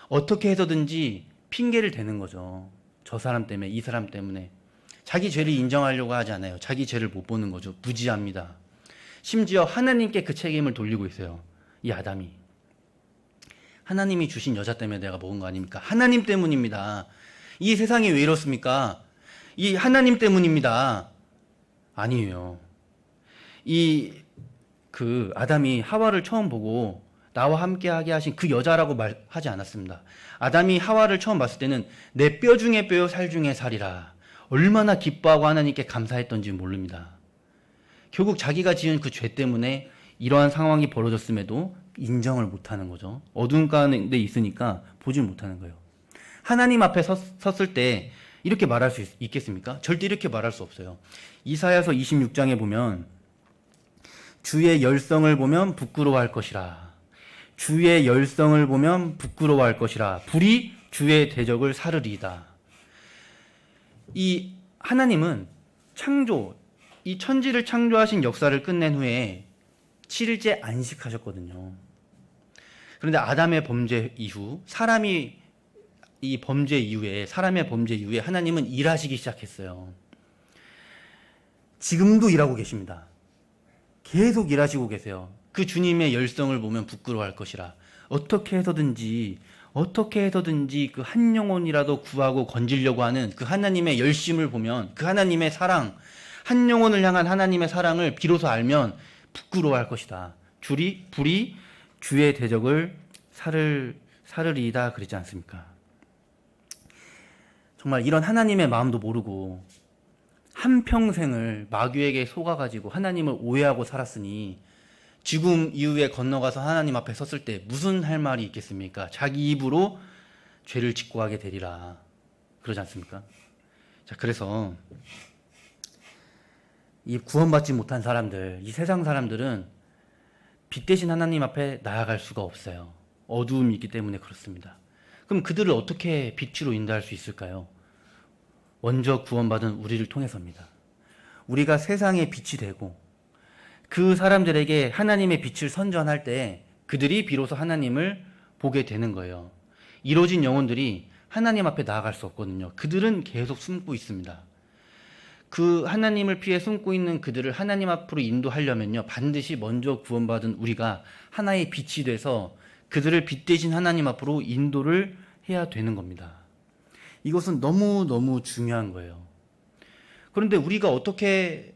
어떻게 해서든지 핑계를 대는 거죠. 저 사람 때문에, 이 사람 때문에. 자기 죄를 인정하려고 하지 않아요. 자기 죄를 못 보는 거죠. 무지합니다. 심지어 하나님께 그 책임을 돌리고 있어요. 이 아담이. 하나님이 주신 여자 때문에 내가 먹은 거 아닙니까? 하나님 때문입니다. 이 세상이 왜 이렇습니까? 이 하나님 때문입니다. 아니에요. 아담이 하와를 처음 보고 나와 함께하게 하신 그 여자라고 말하지 않았습니다. 아담이 하와를 처음 봤을 때는 내 뼈 중에 뼈요 살 중에 살이라 얼마나 기뻐하고 하나님께 감사했던지 모릅니다. 결국 자기가 지은 그 죄 때문에 이러한 상황이 벌어졌음에도 인정을 못하는 거죠. 어두운 가운데 있으니까 보질 못하는 거예요. 하나님 앞에 섰을 때 이렇게 말할 수 있겠습니까? 절대 이렇게 말할 수 없어요. 이사야서 26장에 보면 주의 열성을 보면 부끄러워할 것이라. 주의 열성을 보면 부끄러워할 것이라. 불이 주의 대적을 사르리이다. 이 하나님은 이 천지를 창조하신 역사를 끝낸 후에 7일째 안식하셨거든요. 그런데 아담의 범죄 이후 사람의 범죄 이후에 하나님은 일하시기 시작했어요. 지금도 일하고 계십니다. 계속 일하시고 계세요. 그 주님의 열성을 보면 부끄러워할 것이라. 어떻게 해서든지 그 한 영혼이라도 구하고 건지려고 하는 그 하나님의 열심을 보면, 그 하나님의 사랑, 한 영혼을 향한 하나님의 사랑을 비로소 알면 부끄러워할 것이다. 불이 주의 대적을 사르리이다 그러지 않습니까? 정말 이런 하나님의 마음도 모르고 한평생을 마귀에게 속아가지고 하나님을 오해하고 살았으니 지금 이후에 건너가서 하나님 앞에 섰을 때 무슨 할 말이 있겠습니까? 자기 입으로 죄를 짓고 하게 되리라 그러지 않습니까? 자, 그래서 이 구원받지 못한 사람들, 이 세상 사람들은 빛 대신 하나님 앞에 나아갈 수가 없어요. 어두움이 있기 때문에 그렇습니다. 그럼 그들을 어떻게 빛으로 인도할 수 있을까요? 먼저 구원받은 우리를 통해서입니다. 우리가 세상의 빛이 되고 그 사람들에게 하나님의 빛을 선전할 때 그들이 비로소 하나님을 보게 되는 거예요. 이루어진 영혼들이 하나님 앞에 나아갈 수 없거든요. 그들은 계속 숨고 있습니다. 그 하나님을 피해 숨고 있는 그들을 하나님 앞으로 인도하려면요, 반드시 먼저 구원받은 우리가 하나의 빛이 돼서 그들을 빛 대신 하나님 앞으로 인도를 해야 되는 겁니다. 이것은 너무너무 중요한 거예요. 그런데 우리가 어떻게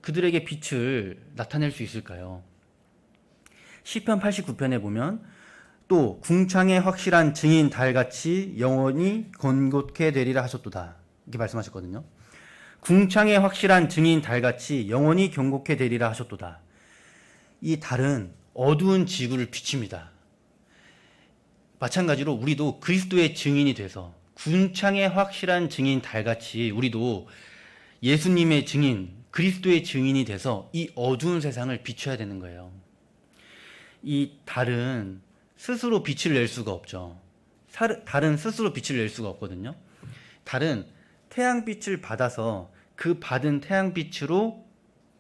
그들에게 빛을 나타낼 수 있을까요? 시편 89편에 보면 또 궁창의 확실한 증인 달같이 영원히 건곳게 되리라 하셨도다 이렇게 말씀하셨거든요. 궁창의 확실한 증인 달같이 영원히 경고케 되리라 하셨도다. 이 달은 어두운 지구를 비칩니다. 마찬가지로 우리도 그리스도의 증인이 돼서 궁창의 확실한 증인 달같이 우리도 예수님의 증인, 그리스도의 증인이 돼서 이 어두운 세상을 비춰야 되는 거예요. 이 달은 스스로 빛을 낼 수가 없죠. 달은 스스로 빛을 낼 수가 없거든요. 달은 태양빛을 받아서 그 받은 태양빛으로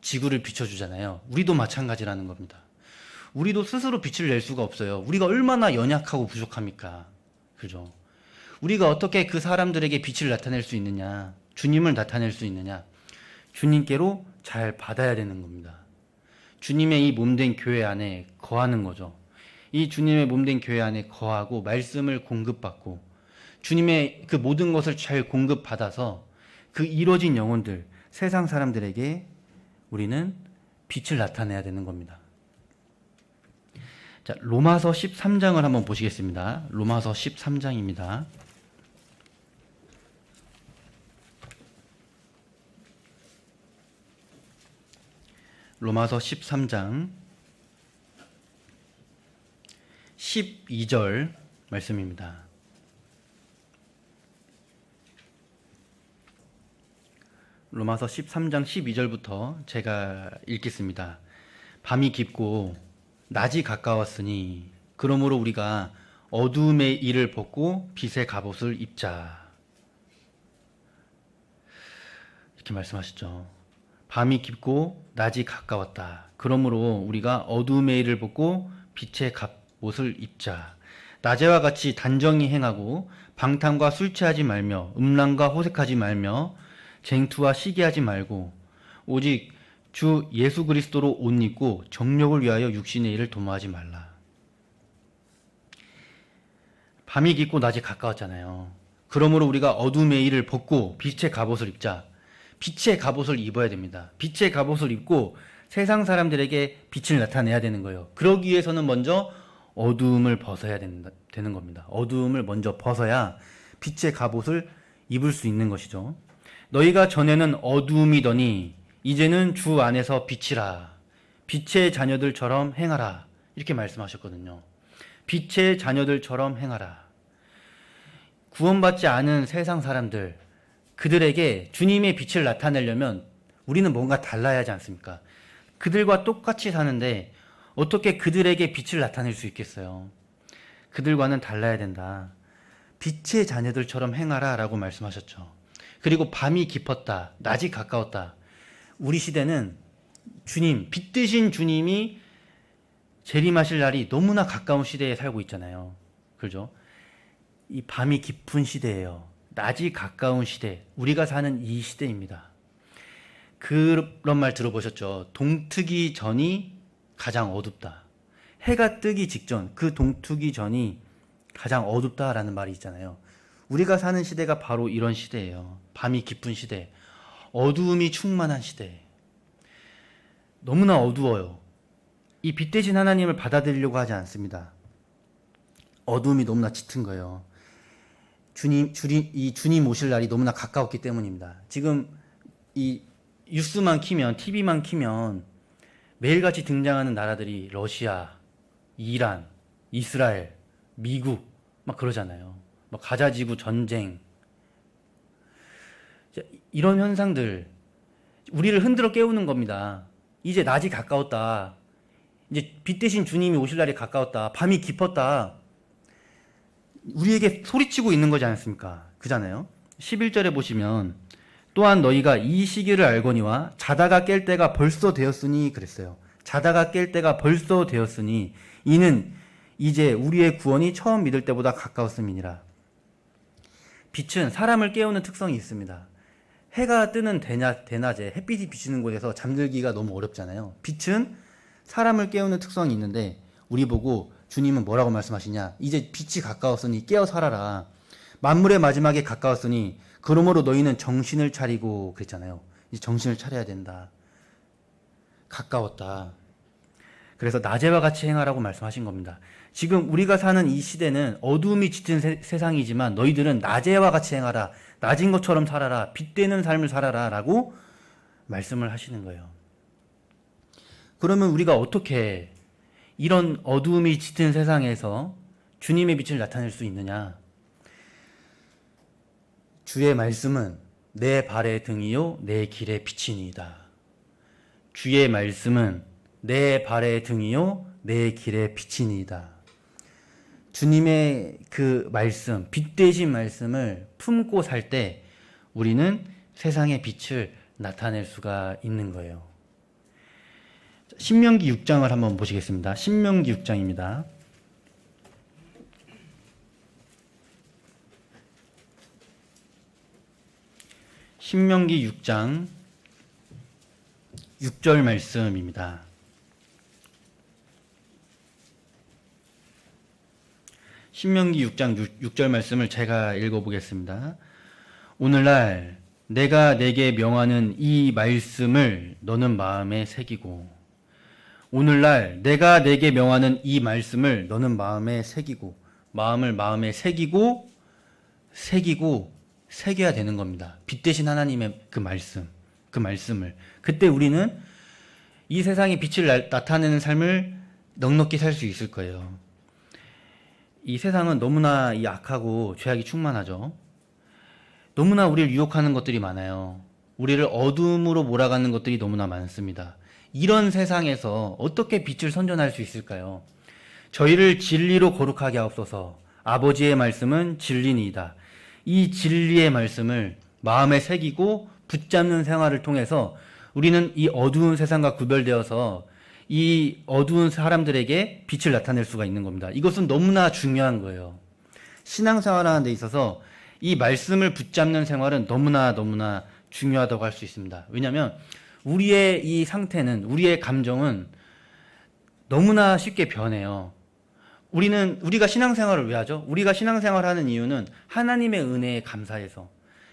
지구를 비춰주잖아요. 우리도 마찬가지라는 겁니다. 우리도 스스로 빛을 낼 수가 없어요. 우리가 얼마나 연약하고 부족합니까? 그죠? 우리가 어떻게 그 사람들에게 빛을 나타낼 수 있느냐? 주님을 나타낼 수 있느냐? 주님께로 잘 받아야 되는 겁니다. 주님의 이 몸된 교회 안에 거하는 거죠. 이 주님의 몸된 교회 안에 거하고 말씀을 공급받고 주님의 그 모든 것을 잘 공급받아서 그 이루어진 영혼들, 세상 사람들에게 우리는 빛을 나타내야 되는 겁니다. 자, 로마서 13장을 한번 보시겠습니다. 로마서 13장입니다. 로마서 13장 12절 말씀입니다. 로마서 13장 12절부터 제가 읽겠습니다. 밤이 깊고 낮이 가까웠으니 그러므로 우리가 어두움의 일을 벗고 빛의 갑옷을 입자. 이렇게 말씀하시죠. 밤이 깊고 낮이 가까웠다. 그러므로 우리가 어두움의 일을 벗고 빛의 갑옷을 입자. 낮에와 같이 단정히 행하고 방탕과 술 취하지 말며 음란과 호색하지 말며 쟁투와 시기하지 말고 오직 주 예수 그리스도로 옷 입고 정욕을 위하여 육신의 일을 도모하지 말라. 밤이 깊고 낮이 가까웠잖아요. 그러므로 우리가 어둠의 일을 벗고 빛의 갑옷을 입자. 빛의 갑옷을 입어야 됩니다. 빛의 갑옷을 입고 세상 사람들에게 빛을 나타내야 되는 거예요. 그러기 위해서는 먼저 어두움을 벗어야 되는 겁니다. 어두움을 먼저 벗어야 빛의 갑옷을 입을 수 있는 것이죠. 너희가 전에는 어두움이더니 이제는 주 안에서 빛이라. 빛의 자녀들처럼 행하라. 이렇게 말씀하셨거든요. 빛의 자녀들처럼 행하라. 구원받지 않은 세상 사람들, 그들에게 주님의 빛을 나타내려면 우리는 뭔가 달라야 하지 않습니까? 그들과 똑같이 사는데 어떻게 그들에게 빛을 나타낼 수 있겠어요? 그들과는 달라야 된다. 빛의 자녀들처럼 행하라 라고 말씀하셨죠. 그리고 밤이 깊었다, 낮이 가까웠다. 우리 시대는 주님, 빛 되신 주님이 재림하실 날이 너무나 가까운 시대에 살고 있잖아요. 그죠? 이 밤이 깊은 시대예요. 낮이 가까운 시대, 우리가 사는 이 시대입니다. 그런 말 들어보셨죠? 동트기 전이 가장 어둡다. 해가 뜨기 직전, 그 동트기 전이 가장 어둡다라는 말이 있잖아요. 우리가 사는 시대가 바로 이런 시대예요. 밤이 깊은 시대, 어두움이 충만한 시대. 너무나 어두워요. 이 빛 대신 하나님을 받아들이려고 하지 않습니다. 어두움이 너무나 짙은 거예요. 주님 오실 날이 너무나 가까웠기 때문입니다. 지금 이 뉴스만 키면, TV만 키면 매일같이 등장하는 나라들이 러시아, 이란, 이스라엘, 미국 막 그러잖아요. 막 가자지구 전쟁. 이런 현상들 우리를 흔들어 깨우는 겁니다. 이제 낮이 가까웠다. 이제 빛 대신 주님이 오실 날이 가까웠다. 밤이 깊었다. 우리에게 소리치고 있는 거지 않습니까? 그잖아요. 11절에 보시면 또한 너희가 이 시기를 알거니와 자다가 깰 때가 벌써 되었으니 그랬어요. 자다가 깰 때가 벌써 되었으니 이는 이제 우리의 구원이 처음 믿을 때보다 가까웠음이니라. 빛은 사람을 깨우는 특성이 있습니다. 해가 뜨는 대낮에 햇빛이 비치는 곳에서 잠들기가 너무 어렵잖아요. 빛은 사람을 깨우는 특성이 있는데 우리 보고 주님은 뭐라고 말씀하시냐? 이제 빛이 가까웠으니 깨어 살아라. 만물의 마지막에 가까웠으니 그러므로 너희는 정신을 차리고 그랬잖아요. 이제 정신을 차려야 된다. 가까웠다. 그래서 낮에와 같이 행하라고 말씀하신 겁니다. 지금 우리가 사는 이 시대는 어두움이 짙은 세상이지만 너희들은 낮에와 같이 행하라. 낮인 것처럼 살아라. 빛되는 삶을 살아라. 라고 말씀을 하시는 거예요. 그러면 우리가 어떻게 이런 어두움이 짙은 세상에서 주님의 빛을 나타낼 수 있느냐? 주의 말씀은 내 발의 등이요 내 길의 빛이니이다. 주의 말씀은 내 발의 등이요 내 길의 빛이니이다. 주님의 그 말씀, 빛 되신 말씀을 품고 살 때 우리는 세상의 빛을 나타낼 수가 있는 거예요. 신명기 6장을 한번 보시겠습니다. 신명기 6장입니다. 신명기 6장 6절 말씀입니다. 신명기 6장 6절 말씀을 제가 읽어보겠습니다. 오늘날 내가 내게 명하는 이 말씀을 너는 마음에 새기고 오늘날 내가 내게 명하는 이 말씀을 너는 마음에 새기고 마음을 마음에 새기고 새겨야 되는 겁니다. 빛 대신 하나님의 그 말씀을 그때 우리는 이 세상에 빛을 나타내는 삶을 넉넉히 살 수 있을 거예요. 이 세상은 너무나 악하고 죄악이 충만하죠. 너무나 우리를 유혹하는 것들이 많아요. 우리를 어둠으로 몰아가는 것들이 너무나 많습니다. 이런 세상에서 어떻게 빛을 선전할 수 있을까요? 저희를 진리로 거룩하게 하옵소서. 아버지의 말씀은 진리니이다. 이 진리의 말씀을 마음에 새기고 붙잡는 생활을 통해서 우리는 이 어두운 세상과 구별되어서 이 어두운 사람들에게 빛을 나타낼 수가 있는 겁니다. 이것은 너무나 중요한 거예요. 신앙생활하는 데 있어서 이 말씀을 붙잡는 생활은 너무나 중요하다고 할 수 있습니다. 왜냐하면 우리의 이 상태는, 우리의 감정은 너무나 쉽게 변해요. 우리가 신앙생활을 왜 하죠? 우리가 신앙생활을 하는 이유는 하나님의 은혜에 감사해서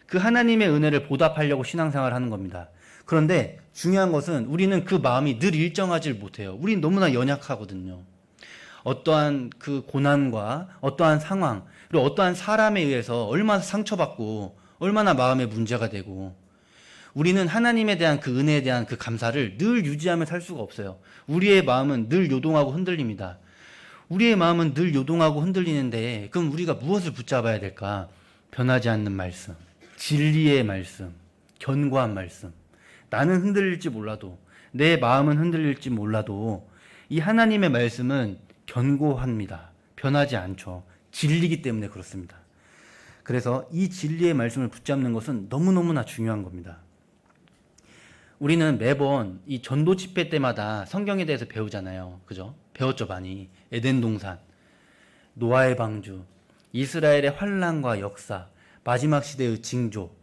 그 하나님의 은혜를 보답하려고 신앙생활을 하는 겁니다. 그런데 중요한 것은 우리는 그 마음이 늘 일정하지 못해요. 우린 너무나 연약하거든요. 어떠한 그 고난과 어떠한 상황, 그리고 어떠한 사람에 의해서 얼마나 상처받고 얼마나 마음에 문제가 되고, 우리는 하나님에 대한 그 은혜에 대한 그 감사를 늘 유지하며 살 수가 없어요. 우리의 마음은 늘 요동하고 흔들립니다. 우리의 마음은 늘 요동하고 흔들리는데 그럼 우리가 무엇을 붙잡아야 될까? 변하지 않는 말씀, 진리의 말씀, 견고한 말씀. 나는 흔들릴지 몰라도, 내 마음은 흔들릴지 몰라도 이 하나님의 말씀은 견고합니다. 변하지 않죠. 진리이기 때문에 그렇습니다. 그래서 이 진리의 말씀을 붙잡는 것은 너무너무나 중요한 겁니다. 우리는 매번 이 전도 집회 때마다 성경에 대해서 배우잖아요. 그죠? 배웠죠, 많이. 에덴 동산, 노아의 방주, 이스라엘의 환란과 역사, 마지막 시대의 징조,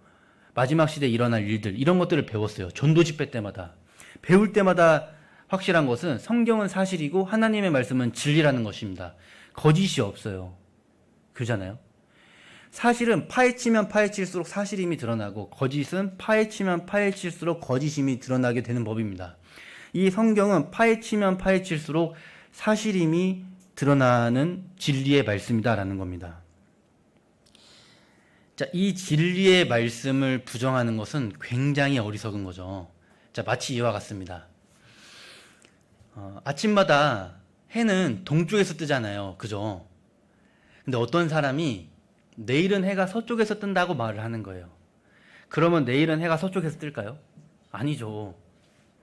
마지막 시대에 일어날 일들, 이런 것들을 배웠어요. 전도 집회 때마다. 배울 때마다 확실한 것은 성경은 사실이고 하나님의 말씀은 진리라는 것입니다. 거짓이 없어요. 그러잖아요. 사실은 파헤치면 파헤칠수록 사실임이 드러나고, 거짓은 파헤치면 파헤칠수록 거짓임이 드러나게 되는 법입니다. 이 성경은 파헤치면 파헤칠수록 사실임이 드러나는 진리의 말씀이다라는 겁니다. 자, 이 진리의 말씀을 부정하는 것은 굉장히 어리석은 거죠. 자, 마치 이와 같습니다. 아침마다 해는 동쪽에서 뜨잖아요. 그죠? 근데 어떤 사람이 내일은 해가 서쪽에서 뜬다고 말을 하는 거예요. 그러면 내일은 해가 서쪽에서 뜰까요? 아니죠.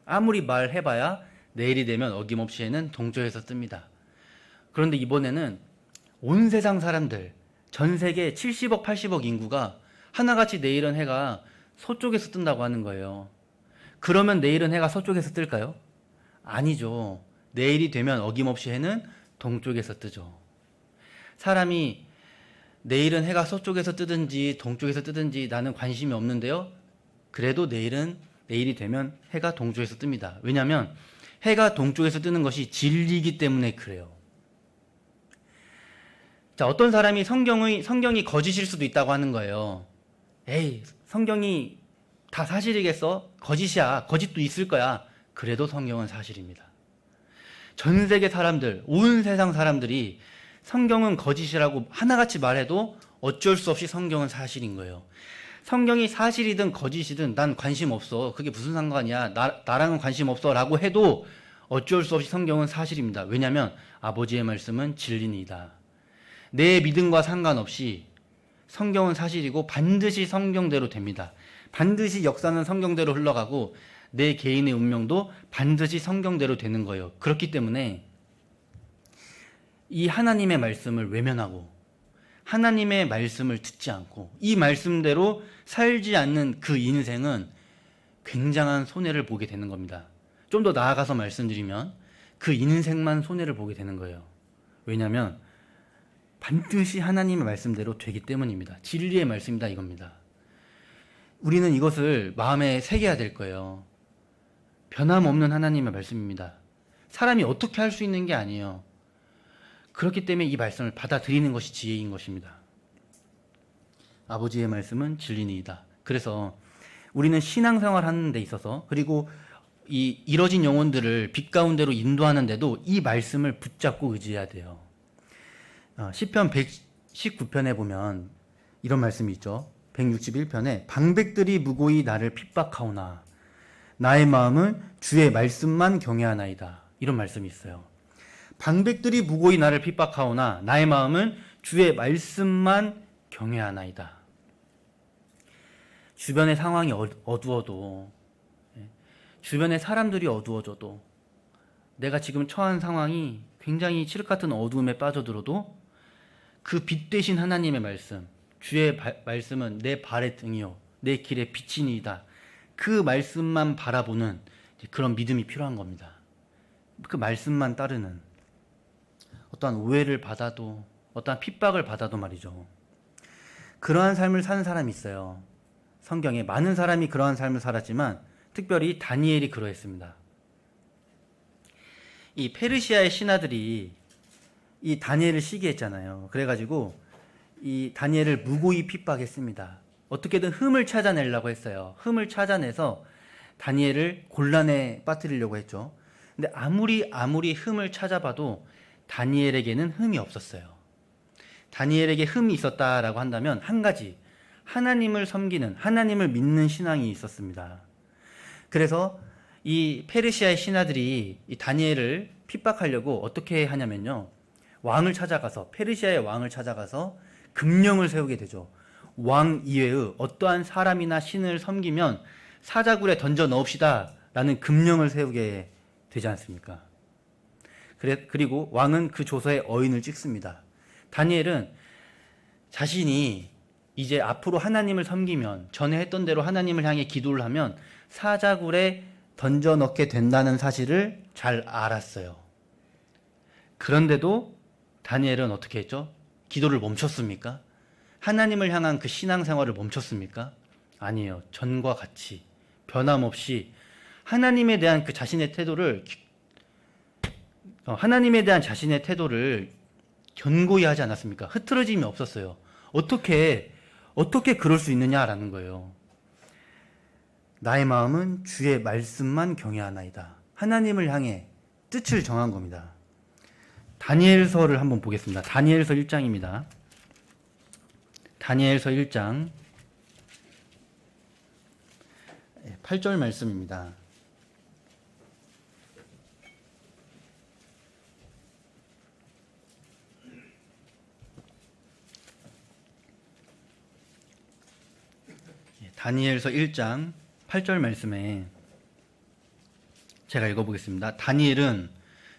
아무리 말해봐야 내일이 되면 어김없이 해는 동쪽에서 뜹니다. 그런데 이번에는 온 세상 사람들, 전 세계 70억, 80억 인구가 하나같이 내일은 해가 서쪽에서 뜬다고 하는 거예요. 그러면 내일은 해가 서쪽에서 뜰까요? 아니죠. 내일이 되면 어김없이 해는 동쪽에서 뜨죠. 사람이 내일은 해가 서쪽에서 뜨든지 동쪽에서 뜨든지 나는 관심이 없는데요. 그래도 내일이 되면 해가 동쪽에서 뜹니다. 왜냐하면 해가 동쪽에서 뜨는 것이 진리이기 때문에 그래요. 자, 어떤 사람이 성경이 거짓일 수도 있다고 하는 거예요. 에이, 성경이 다 사실이겠어? 거짓이야. 거짓도 있을 거야. 그래도 성경은 사실입니다. 전 세계 사람들, 온 세상 사람들이 성경은 거짓이라고 하나같이 말해도 어쩔 수 없이 성경은 사실인 거예요. 성경이 사실이든 거짓이든 난 관심 없어. 그게 무슨 상관이야. 나랑은 관심 없어. 라고 해도 어쩔 수 없이 성경은 사실입니다. 왜냐하면 아버지의 말씀은 진리니이다. 내 믿음과 상관없이 성경은 사실이고 반드시 성경대로 됩니다. 반드시 역사는 성경대로 흘러가고 내 개인의 운명도 반드시 성경대로 되는 거예요. 그렇기 때문에 이 하나님의 말씀을 외면하고 하나님의 말씀을 듣지 않고 이 말씀대로 살지 않는 그 인생은 굉장한 손해를 보게 되는 겁니다. 좀 더 나아가서 말씀드리면 그 인생만 손해를 보게 되는 거예요. 왜냐하면 반드시 하나님의 말씀대로 되기 때문입니다. 진리의 말씀이다 이겁니다. 우리는 이것을 마음에 새겨야 될 거예요. 변함없는 하나님의 말씀입니다. 사람이 어떻게 할 수 있는 게 아니에요. 그렇기 때문에 이 말씀을 받아들이는 것이 지혜인 것입니다. 아버지의 말씀은 진리니이다. 그래서 우리는 신앙생활 하는 데 있어서, 그리고 이 이뤄진 영혼들을 빛 가운데로 인도하는 데도 이 말씀을 붙잡고 의지해야 돼요. 시편 119편에 보면 이런 말씀이 있죠. 161편에 방백들이 무고히 나를 핍박하오나 나의 마음은 주의 말씀만 경외하나이다. 이런 말씀이 있어요. 방백들이 무고히 나를 핍박하오나 나의 마음은 주의 말씀만 경외하나이다. 주변의 상황이 어두워도, 주변의 사람들이 어두워져도, 내가 지금 처한 상황이 굉장히 칠흑 같은 어두움에 빠져들어도 그 빛 대신 하나님의 말씀, 주의 말씀은 내 발의 등이요 내 길의 빛이니이다. 그 말씀만 바라보는 그런 믿음이 필요한 겁니다. 그 말씀만 따르는, 어떠한 오해를 받아도 어떠한 핍박을 받아도 말이죠. 그러한 삶을 사는 사람이 있어요. 성경에 많은 사람이 그러한 삶을 살았지만 특별히 다니엘이 그러했습니다. 이 페르시아의 신하들이 이 다니엘을 시기했잖아요. 그래가지고 이 다니엘을 무고히 핍박했습니다. 어떻게든 흠을 찾아내려고 했어요. 흠을 찾아내서 다니엘을 곤란에 빠뜨리려고 했죠. 근데 아무리 흠을 찾아봐도 다니엘에게는 흠이 없었어요. 다니엘에게 흠이 있었다라고 한다면 한 가지, 하나님을 섬기는, 하나님을 믿는 신앙이 있었습니다. 그래서 이 페르시아의 신하들이 이 다니엘을 핍박하려고 어떻게 하냐면요, 페르시아의 왕을 찾아가서 금령을 세우게 되죠. 왕 이외의 어떠한 사람이나 신을 섬기면 사자굴에 던져 넣읍시다 라는 금령을 세우게 되지 않습니까? 그리고 왕은 그 조서에 어인을 찍습니다. 다니엘은 자신이 이제 앞으로 하나님을 섬기면, 전에 했던 대로 하나님을 향해 기도를 하면 사자굴에 던져 넣게 된다는 사실을 잘 알았어요. 그런데도 다니엘은 어떻게 했죠? 기도를 멈췄습니까? 하나님을 향한 그 신앙생활을 멈췄습니까? 아니에요. 전과 같이 변함없이 하나님에 대한 그 자신의 태도를 견고히 하지 않았습니까? 흐트러짐이 없었어요. 어떻게 그럴 수 있느냐라는 거예요. 나의 마음은 주의 말씀만 경외하나이다. 하나님을 향해 뜻을 정한 겁니다. 다니엘서를 한번 보겠습니다. 다니엘서 1장입니다. 다니엘서 1장 8절 말씀입니다. 다니엘서 1장 8절 말씀에 제가 읽어보겠습니다. 다니엘은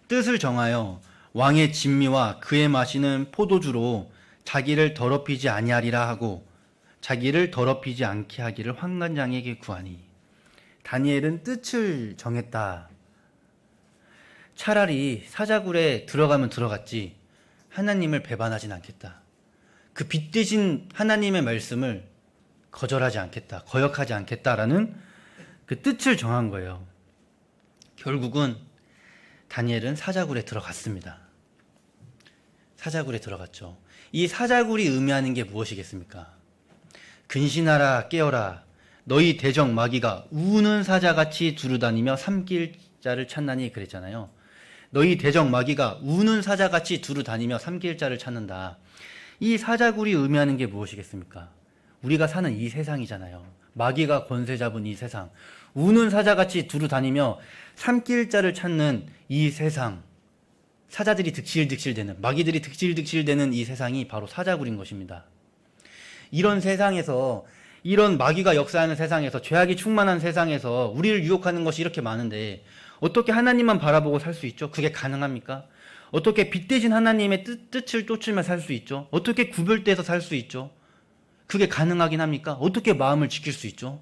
뜻을 정하여 왕의 진미와 그의 마시는 포도주로 자기를 더럽히지 아니하리라 하고 자기를 더럽히지 않게 하기를 환관장에게 구하니. 다니엘은 뜻을 정했다. 차라리 사자굴에 들어가면 들어갔지 하나님을 배반하진 않겠다. 그 빛 대신 하나님의 말씀을 거절하지 않겠다, 거역하지 않겠다라는 그 뜻을 정한 거예요. 결국은 다니엘은 사자굴에 들어갔습니다. 사자굴에 들어갔죠. 이 사자굴이 의미하는 게 무엇이겠습니까? 근신하라 깨어라 너희 대적 마귀가 우는 사자같이 두루다니며 삼킬 자를 찾나니 그랬잖아요. 너희 대적 마귀가 우는 사자같이 두루다니며 삼킬 자를 찾는다. 이 사자굴이 의미하는 게 무엇이겠습니까? 우리가 사는 이 세상이잖아요. 마귀가 권세 잡은 이 세상, 우는 사자같이 두루다니며 삼킬 자를 찾는 이 세상, 사자들이 득실득실대는, 마귀들이 득실득실대는 이 세상이 바로 사자굴인 것입니다. 이런 세상에서, 이런 마귀가 역사하는 세상에서, 죄악이 충만한 세상에서 우리를 유혹하는 것이 이렇게 많은데 어떻게 하나님만 바라보고 살 수 있죠? 그게 가능합니까? 어떻게 빛 대신 하나님의 뜻을 쫓으며 살 수 있죠? 어떻게 구별돼서 살 수 있죠? 그게 가능하긴 합니까? 어떻게 마음을 지킬 수 있죠?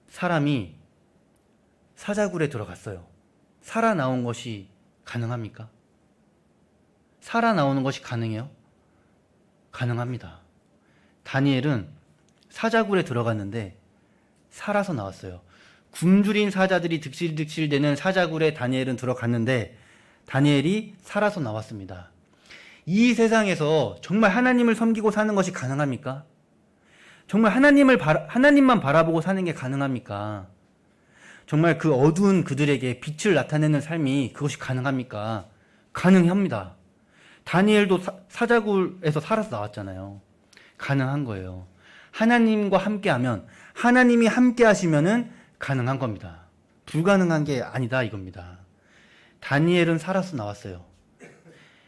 사람이 사자굴에 들어갔어요. 살아나온 것이 가능합니까? 살아나오는 것이 가능해요? 가능합니다. 다니엘은 사자굴에 들어갔는데 살아서 나왔어요. 굶주린 사자들이 득실득실대는 사자굴에 다니엘은 들어갔는데 다니엘이 살아서 나왔습니다. 이 세상에서 정말 하나님을 섬기고 사는 것이 가능합니까? 정말 하나님만 바라보고 사는 게 가능합니까? 정말 그 어두운 그들에게 빛을 나타내는 삶이 그것이 가능합니까? 가능합니다. 다니엘도 사자굴에서 살아서 나왔잖아요. 가능한 거예요. 하나님과 함께하면, 하나님이 함께 하시면은 가능한 겁니다. 불가능한 게 아니다 이겁니다. 다니엘은 살아서 나왔어요.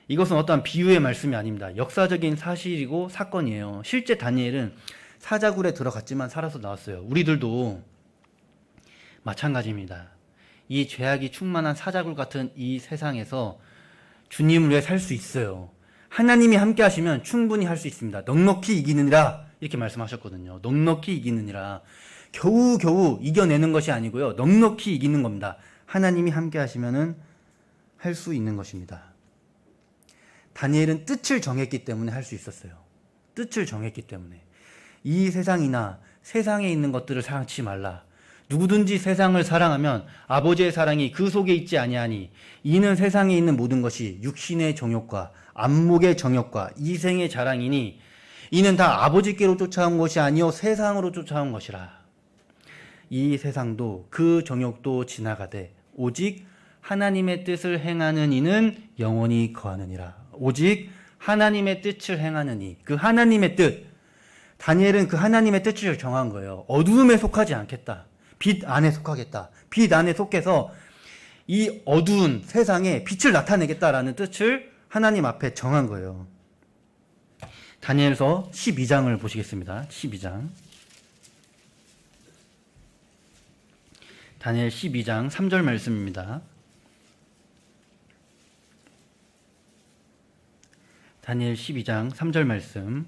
이것은 어떠한 비유의 말씀이 아닙니다. 역사적인 사실이고 사건이에요. 실제 다니엘은 사자굴에 들어갔지만 살아서 나왔어요. 우리들도 마찬가지입니다. 이 죄악이 충만한 사자굴 같은 이 세상에서 주님을 위해 살 수 있어요. 하나님이 함께 하시면 충분히 할 수 있습니다. 넉넉히 이기느니라 이렇게 말씀하셨거든요. 넉넉히 이기느니라. 겨우겨우 이겨내는 것이 아니고요. 넉넉히 이기는 겁니다. 하나님이 함께 하시면은 할 수 있는 것입니다. 다니엘은 뜻을 정했기 때문에 할 수 있었어요. 뜻을 정했기 때문에. 이 세상이나 세상에 있는 것들을 생각지 말라. 누구든지 세상을 사랑하면 아버지의 사랑이 그 속에 있지 아니하니 이는 세상에 있는 모든 것이 육신의 정욕과 안목의 정욕과 이생의 자랑이니 이는 다 아버지께로 쫓아온 것이 아니요 세상으로 쫓아온 것이라. 이 세상도 그 정욕도 지나가되 오직 하나님의 뜻을 행하는 이는 영원히 거하느니라. 오직 하나님의 뜻을 행하는 이, 그 하나님의 뜻, 다니엘은 그 하나님의 뜻을 정한 거예요. 어두움에 속하지 않겠다. 빛 안에 속하겠다. 빛 안에 속해서 이 어두운 세상에 빛을 나타내겠다라는 뜻을 하나님 앞에 정한 거예요. 다니엘서 12장을 보시겠습니다. 12장. 다니엘 12장 3절 말씀입니다. 다니엘 12장 3절 말씀.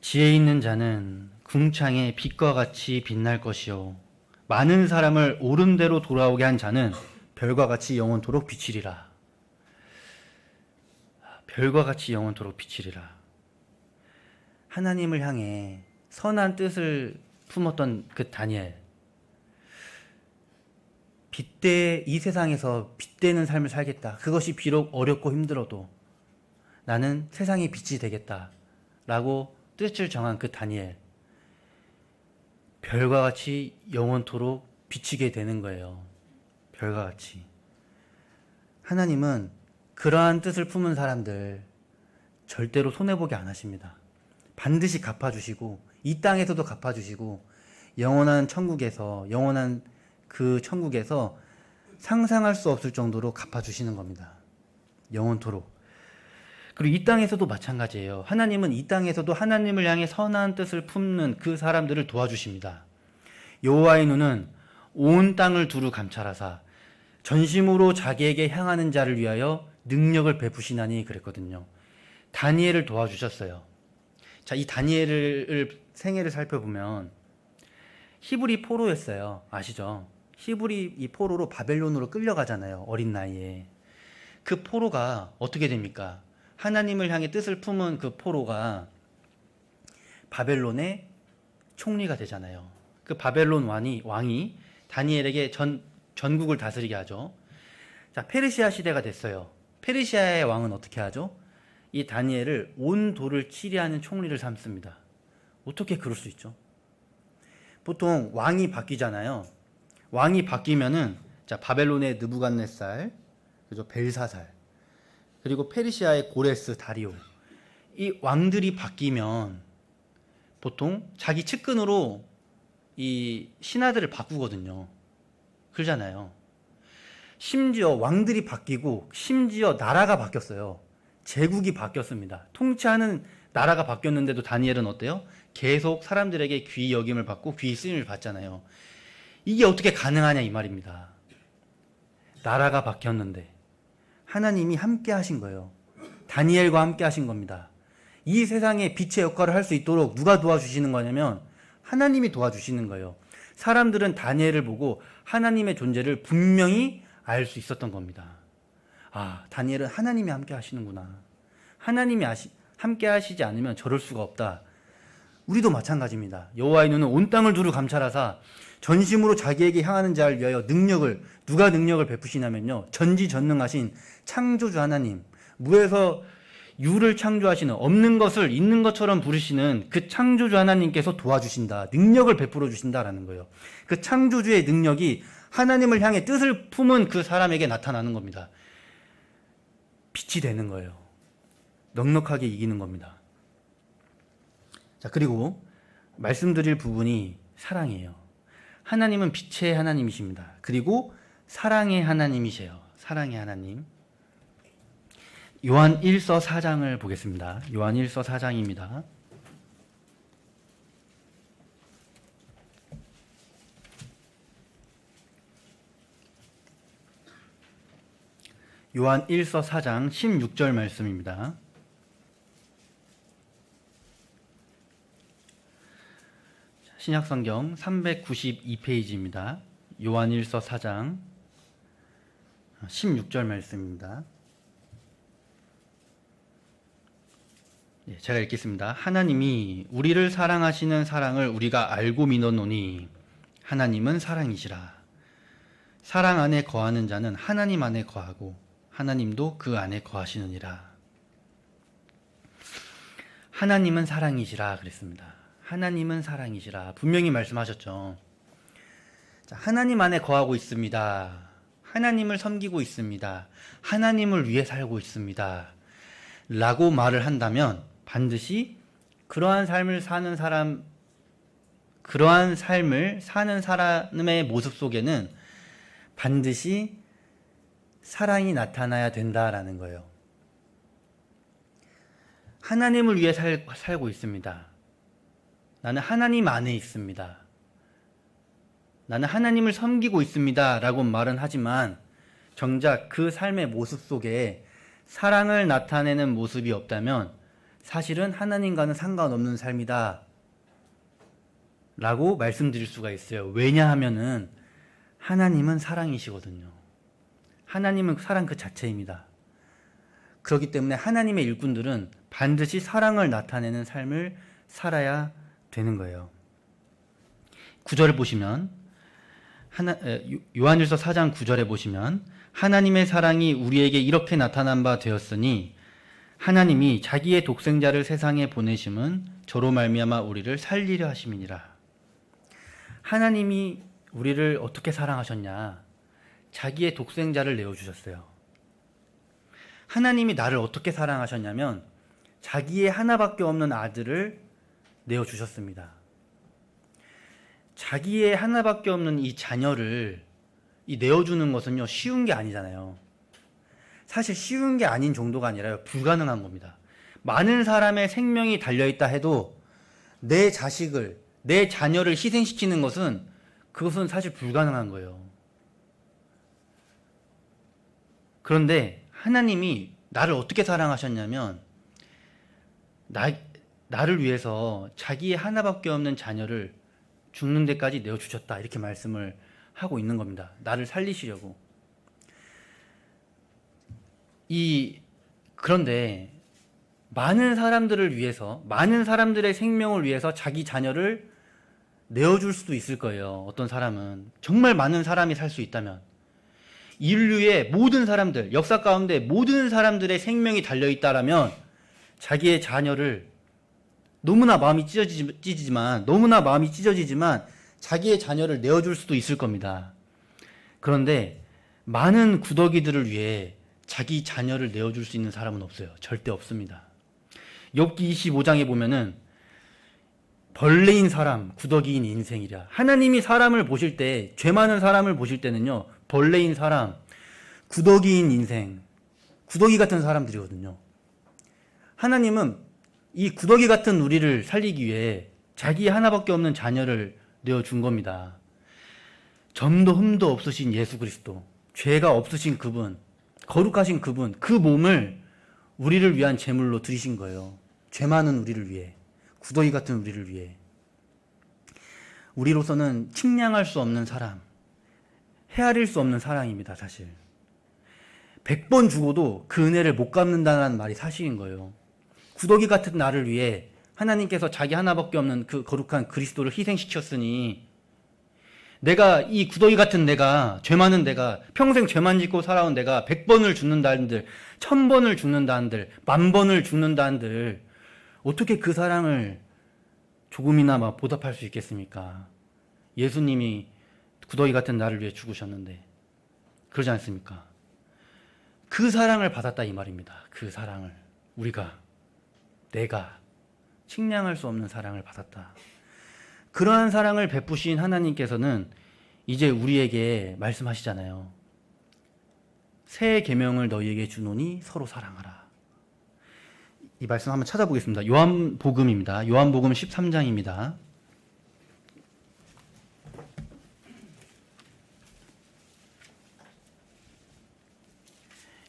지혜 있는 자는 궁창의 빛과 같이 빛날 것이요 많은 사람을 옳은 대로 돌아오게 한 자는 별과 같이 영원토록 비치리라. 별과 같이 영원토록 비치리라. 하나님을 향해 선한 뜻을 품었던 그 다니엘, 이 세상에서 빛되는 삶을 살겠다. 그것이 비록 어렵고 힘들어도 나는 세상의 빛이 되겠다 라고 뜻을 정한 그 다니엘, 별과 같이 영원토록 비치게 되는 거예요. 별과 같이. 하나님은 그러한 뜻을 품은 사람들 절대로 손해보게 안 하십니다. 반드시 갚아주시고 이 땅에서도 갚아주시고 영원한 천국에서, 영원한 그 천국에서 상상할 수 없을 정도로 갚아주시는 겁니다. 영원토록. 그리고 이 땅에서도 마찬가지예요. 하나님은 이 땅에서도 하나님을 향해 선한 뜻을 품는 그 사람들을 도와주십니다. 여호와의 눈은 온 땅을 두루 감찰하사 전심으로 자기에게 향하는 자를 위하여 능력을 베푸시나니 그랬거든요. 다니엘을 도와주셨어요. 자, 이 다니엘을 생애를 살펴보면 히브리 포로였어요. 아시죠? 히브리 이 포로로 바벨론으로 끌려가잖아요. 어린 나이에. 그 포로가 어떻게 됩니까? 하나님을 향해 뜻을 품은 그 포로가 바벨론의 총리가 되잖아요. 그 바벨론 왕이 다니엘에게 전국을 다스리게 하죠. 자, 페르시아 시대가 됐어요. 페르시아의 왕은 어떻게 하죠? 이 다니엘을 온 도를 치리하는 총리를 삼습니다. 어떻게 그럴 수 있죠? 보통 왕이 바뀌잖아요. 왕이 바뀌면은 자, 바벨론의 느부갓네살, 그죠? 벨사살, 그리고 페르시아의 고레스, 다리오, 이 왕들이 바뀌면 보통 자기 측근으로 이 신하들을 바꾸거든요. 그러잖아요. 심지어 왕들이 바뀌고 심지어 나라가 바뀌었어요. 제국이 바뀌었습니다. 통치하는 나라가 바뀌었는데도 다니엘은 어때요? 계속 사람들에게 귀히 여김을 받고 귀히 쓰임을 받잖아요. 이게 어떻게 가능하냐 이 말입니다. 나라가 바뀌었는데 하나님이 함께 하신 거예요. 다니엘과 함께 하신 겁니다. 이 세상에 빛의 역할을 할 수 있도록 누가 도와주시는 거냐면 하나님이 도와주시는 거예요. 사람들은 다니엘을 보고 하나님의 존재를 분명히 알 수 있었던 겁니다. 아, 다니엘은 하나님이 함께 하시는구나. 하나님이 함께 하시지 않으면 저럴 수가 없다. 우리도 마찬가지입니다. 여호와의 눈은 온 땅을 두루 감찰하사 전심으로 자기에게 향하는 자를 위하여 누가 능력을 베푸시냐면요, 전지전능하신 창조주 하나님, 무에서 유를 창조하시는, 없는 것을 있는 것처럼 부르시는 그 창조주 하나님께서 도와주신다, 능력을 베풀어 주신다라는 거예요. 그 창조주의 능력이 하나님을 향해 뜻을 품은 그 사람에게 나타나는 겁니다. 빛이 되는 거예요. 넉넉하게 이기는 겁니다. 자, 그리고 말씀드릴 부분이 사랑이에요. 하나님은 빛의 하나님이십니다. 그리고 사랑의 하나님이세요. 사랑의 하나님. 요한 1서 4장을 보겠습니다. 요한 1서 4장입니다. 요한 1서 4장 16절 말씀입니다. 신약성경 392페이지입니다. 요한 1서 4장 16절 말씀입니다. 제가 읽겠습니다. 하나님이 우리를 사랑하시는 사랑을 우리가 알고 믿었노니 하나님은 사랑이시라. 사랑 안에 거하는 자는 하나님 안에 거하고 하나님도 그 안에 거하시느니라. 하나님은 사랑이시라 그랬습니다. 하나님은 사랑이시라. 분명히 말씀하셨죠. 자, 하나님 안에 거하고 있습니다. 하나님을 섬기고 있습니다. 하나님을 위해 살고 있습니다. 라고 말을 한다면 반드시 그러한 삶을 사는 사람의 모습 속에는 반드시 사랑이 나타나야 된다라는 거예요. 하나님을 위해 살고 있습니다. 나는 하나님 안에 있습니다. 나는 하나님을 섬기고 있습니다. 라고 말은 하지만 정작 그 삶의 모습 속에 사랑을 나타내는 모습이 없다면 사실은 하나님과는 상관없는 삶이다. 라고 말씀드릴 수가 있어요. 왜냐하면은 하나님은 사랑이시거든요. 하나님은 사랑 그 자체입니다. 그렇기 때문에 하나님의 일꾼들은 반드시 사랑을 나타내는 삶을 살아야 되는 거예요. 9절을 보시면 요한일서 4장 9절에 보시면 하나님의 사랑이 우리에게 이렇게 나타난 바 되었으니 하나님이 자기의 독생자를 세상에 보내심은 저로 말미암아 우리를 살리려 하심이니라. 하나님이 우리를 어떻게 사랑하셨냐? 자기의 독생자를 내어주셨어요. 하나님이 나를 어떻게 사랑하셨냐면 자기의 하나밖에 없는 아들을 내어주셨습니다. 자기의 하나밖에 없는 이 자녀를 내어주는 것은요, 쉬운 게 아니잖아요. 사실 쉬운 게 아닌 정도가 아니라요, 불가능한 겁니다. 많은 사람의 생명이 달려있다 해도 내 자식을, 내 자녀를 희생시키는 것은 그것은 사실 불가능한 거예요. 그런데 하나님이 나를 어떻게 사랑하셨냐면 나를 위해서 자기의 하나밖에 없는 자녀를 죽는 데까지 내어주셨다. 이렇게 말씀을 하고 있는 겁니다. 나를 살리시려고. 그런데 많은 사람들을 위해서, 많은 사람들의 생명을 위해서 자기 자녀를 내어줄 수도 있을 거예요. 어떤 사람은. 정말 많은 사람이 살 수 있다면. 인류의 모든 사람들, 역사 가운데 모든 사람들의 생명이 달려있다라면 자기의 자녀를 너무나 마음이 찢어지지만 자기의 자녀를 내어줄 수도 있을 겁니다. 그런데 많은 구더기들을 위해 자기 자녀를 내어줄 수 있는 사람은 없어요. 절대 없습니다. 욥기 25장에 보면은 벌레인 사람, 구더기인 인생이라. 하나님이 사람을 보실 때, 죄 많은 사람을 보실 때는요, 벌레인 사람, 구더기인 인생, 구더기 같은 사람들이거든요. 하나님은 이 구더기 같은 우리를 살리기 위해 자기 하나밖에 없는 자녀를 내어준 겁니다. 점도 흠도 없으신 예수 그리스도, 죄가 없으신 그분, 거룩하신 그분, 그 몸을 우리를 위한 제물로 드리신 거예요. 죄 많은 우리를 위해, 구더기 같은 우리를 위해. 우리로서는 측량할 수 없는 사랑, 헤아릴 수 없는 사랑입니다, 사실. 100번 죽어도 그 은혜를 못 갚는다는 말이 사실인 거예요. 구더기 같은 나를 위해 하나님께서 자기 하나밖에 없는 그 거룩한 그리스도를 희생시켰으니 이 구더기 같은 내가, 죄 많은 내가, 평생 죄만 짓고 살아온 내가 100번을 죽는다 한들, 1000번을 죽는다 한들, 10,000번을 죽는다 한들 어떻게 그 사랑을 조금이나마 보답할 수 있겠습니까? 예수님이 구더기 같은 나를 위해 죽으셨는데 그러지 않습니까? 그 사랑을 받았다 이 말입니다. 그 사랑을 내가 측량할 수 없는 사랑을 받았다. 그러한 사랑을 베푸신 하나님께서는 이제 우리에게 말씀하시잖아요. 새 계명을 너희에게 주노니 서로 사랑하라. 이 말씀 한번 찾아보겠습니다. 요한복음입니다. 요한복음 13장입니다.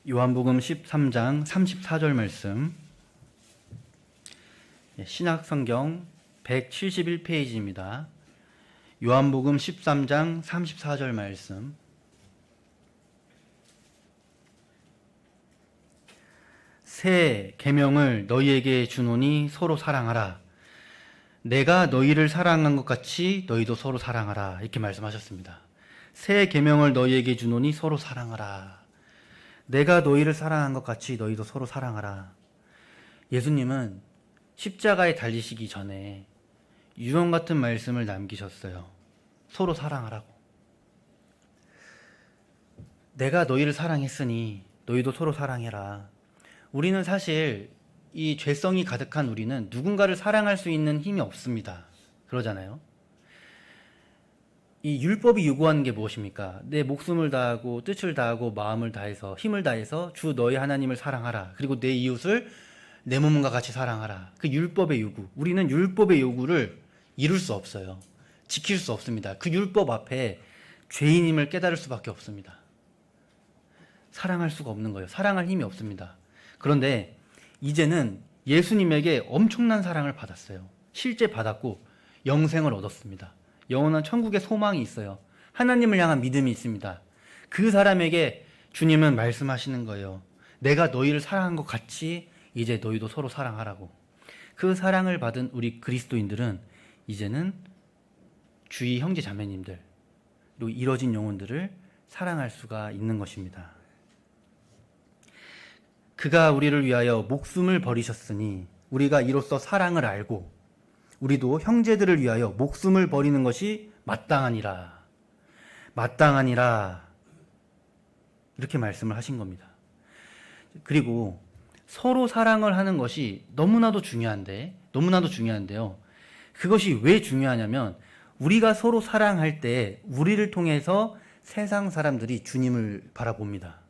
요한복음 13장 34절 말씀. 신약성경 171페이지입니다. 요한복음 13장 34절 말씀. 새 계명을 너희에게 주노니 서로 사랑하라. 내가 너희를 사랑한 것 같이 너희도 서로 사랑하라. 이렇게 말씀하셨습니다. 새 계명을 너희에게 주노니 서로 사랑하라. 내가 너희를 사랑한 것 같이 너희도 서로 사랑하라. 예수님은 십자가에 달리시기 전에 유언 같은 말씀을 남기셨어요. 서로 사랑하라고. 내가 너희를 사랑했으니 너희도 서로 사랑해라. 우리는 사실 이 죄성이 가득한 우리는 누군가를 사랑할 수 있는 힘이 없습니다. 그러잖아요. 이 율법이 요구하는 게 무엇입니까? 내 목숨을 다하고 뜻을 다하고 마음을 다해서 힘을 다해서 주 너희 하나님을 사랑하라. 그리고 내 이웃을 내 몸과 같이 사랑하라. 그 율법의 요구. 우리는 율법의 요구를 이룰 수 없어요. 지킬 수 없습니다. 그 율법 앞에 죄인임을 깨달을 수밖에 없습니다. 사랑할 수가 없는 거예요. 사랑할 힘이 없습니다. 그런데 이제는 예수님에게 엄청난 사랑을 받았어요. 실제 받았고 영생을 얻었습니다. 영원한 천국의 소망이 있어요. 하나님을 향한 믿음이 있습니다. 그 사람에게 주님은 말씀하시는 거예요. 내가 너희를 사랑한 것 같이 이제 너희도 서로 사랑하라고. 그 사랑을 받은 우리 그리스도인들은 이제는 주위 형제 자매님들 그리고 이뤄진 영혼들을 사랑할 수가 있는 것입니다. 그가 우리를 위하여 목숨을 버리셨으니 우리가 이로써 사랑을 알고 우리도 형제들을 위하여 목숨을 버리는 것이 마땅하니라. 마땅하니라. 이렇게 말씀을 하신 겁니다. 그리고 서로 사랑을 하는 것이 너무나도 중요한데요. 그것이 왜 중요하냐면 우리가 서로 사랑할 때 우리를 통해서 세상 사람들이 주님을 바라봅니다.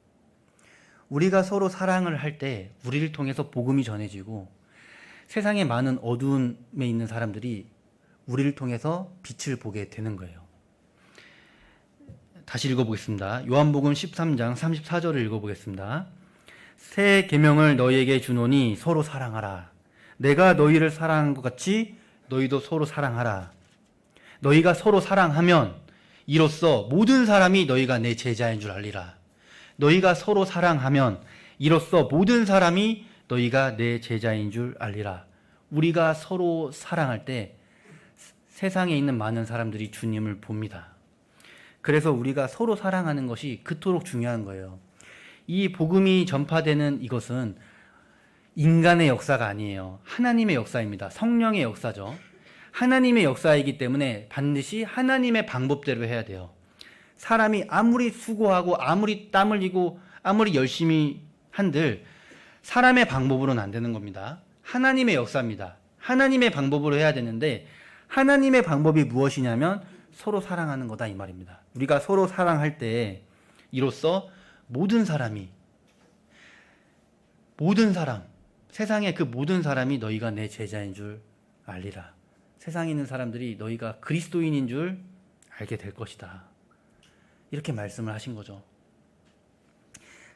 우리가 서로 사랑을 할 때 우리를 통해서 복음이 전해지고 세상에 많은 어두움에 있는 사람들이 우리를 통해서 빛을 보게 되는 거예요. 다시 읽어보겠습니다. 요한복음 13장 34절을 읽어보겠습니다. 새 계명을 너희에게 주노니 서로 사랑하라. 내가 너희를 사랑한 것 같이 너희도 서로 사랑하라. 너희가 서로 사랑하면 이로써 모든 사람이 너희가 내 제자인 줄 알리라. 너희가 서로 사랑하면 이로써 모든 사람이 너희가 내 제자인 줄 알리라. 우리가 서로 사랑할 때 세상에 있는 많은 사람들이 주님을 봅니다. 그래서 우리가 서로 사랑하는 것이 그토록 중요한 거예요. 이 복음이 전파되는 이것은 인간의 역사가 아니에요. 하나님의 역사입니다. 성령의 역사죠. 하나님의 역사이기 때문에 반드시 하나님의 방법대로 해야 돼요. 사람이 아무리 수고하고 아무리 땀 흘리고 아무리 열심히 한들 사람의 방법으로는 안 되는 겁니다. 하나님의 역사입니다. 하나님의 방법으로 해야 되는데 하나님의 방법이 무엇이냐면 서로 사랑하는 거다 이 말입니다. 우리가 서로 사랑할 때 이로써 모든 사람, 세상의 그 모든 사람이 너희가 내 제자인 줄 알리라. 세상에 있는 사람들이 너희가 그리스도인인 줄 알게 될 것이다. 이렇게 말씀을 하신 거죠.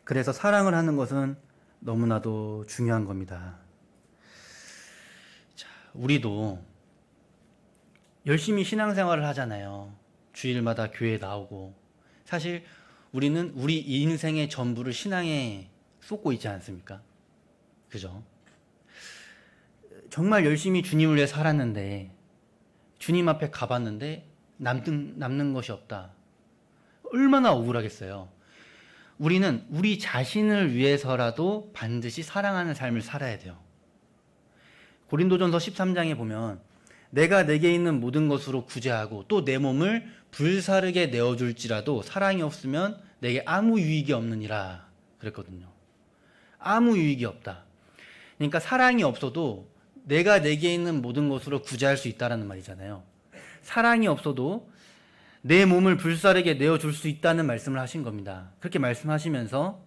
그래서 사랑을 하는 것은 너무나도 중요한 겁니다. 자, 우리도 열심히 신앙생활을 하잖아요. 주일마다 교회에 나오고. 사실 우리는 우리 인생의 전부를 신앙에 쏟고 있지 않습니까? 그죠? 정말 열심히 주님을 위해 살았는데 주님 앞에 가봤는데 남는 것이 없다. 얼마나 억울하겠어요. 우리는 우리 자신을 위해서라도 반드시 사랑하는 삶을 살아야 돼요. 고린도전서 13장에 보면 내가 내게 있는 모든 것으로 구제하고 또 내 몸을 불사르게 내어줄지라도 사랑이 없으면 내게 아무 유익이 없느니라 그랬거든요. 아무 유익이 없다. 그러니까 사랑이 없어도 내가 내게 있는 모든 것으로 구제할 수 있다는 말이잖아요. 사랑이 없어도 내 몸을 불사르게 내어줄 수 있다는 말씀을 하신 겁니다. 그렇게 말씀하시면서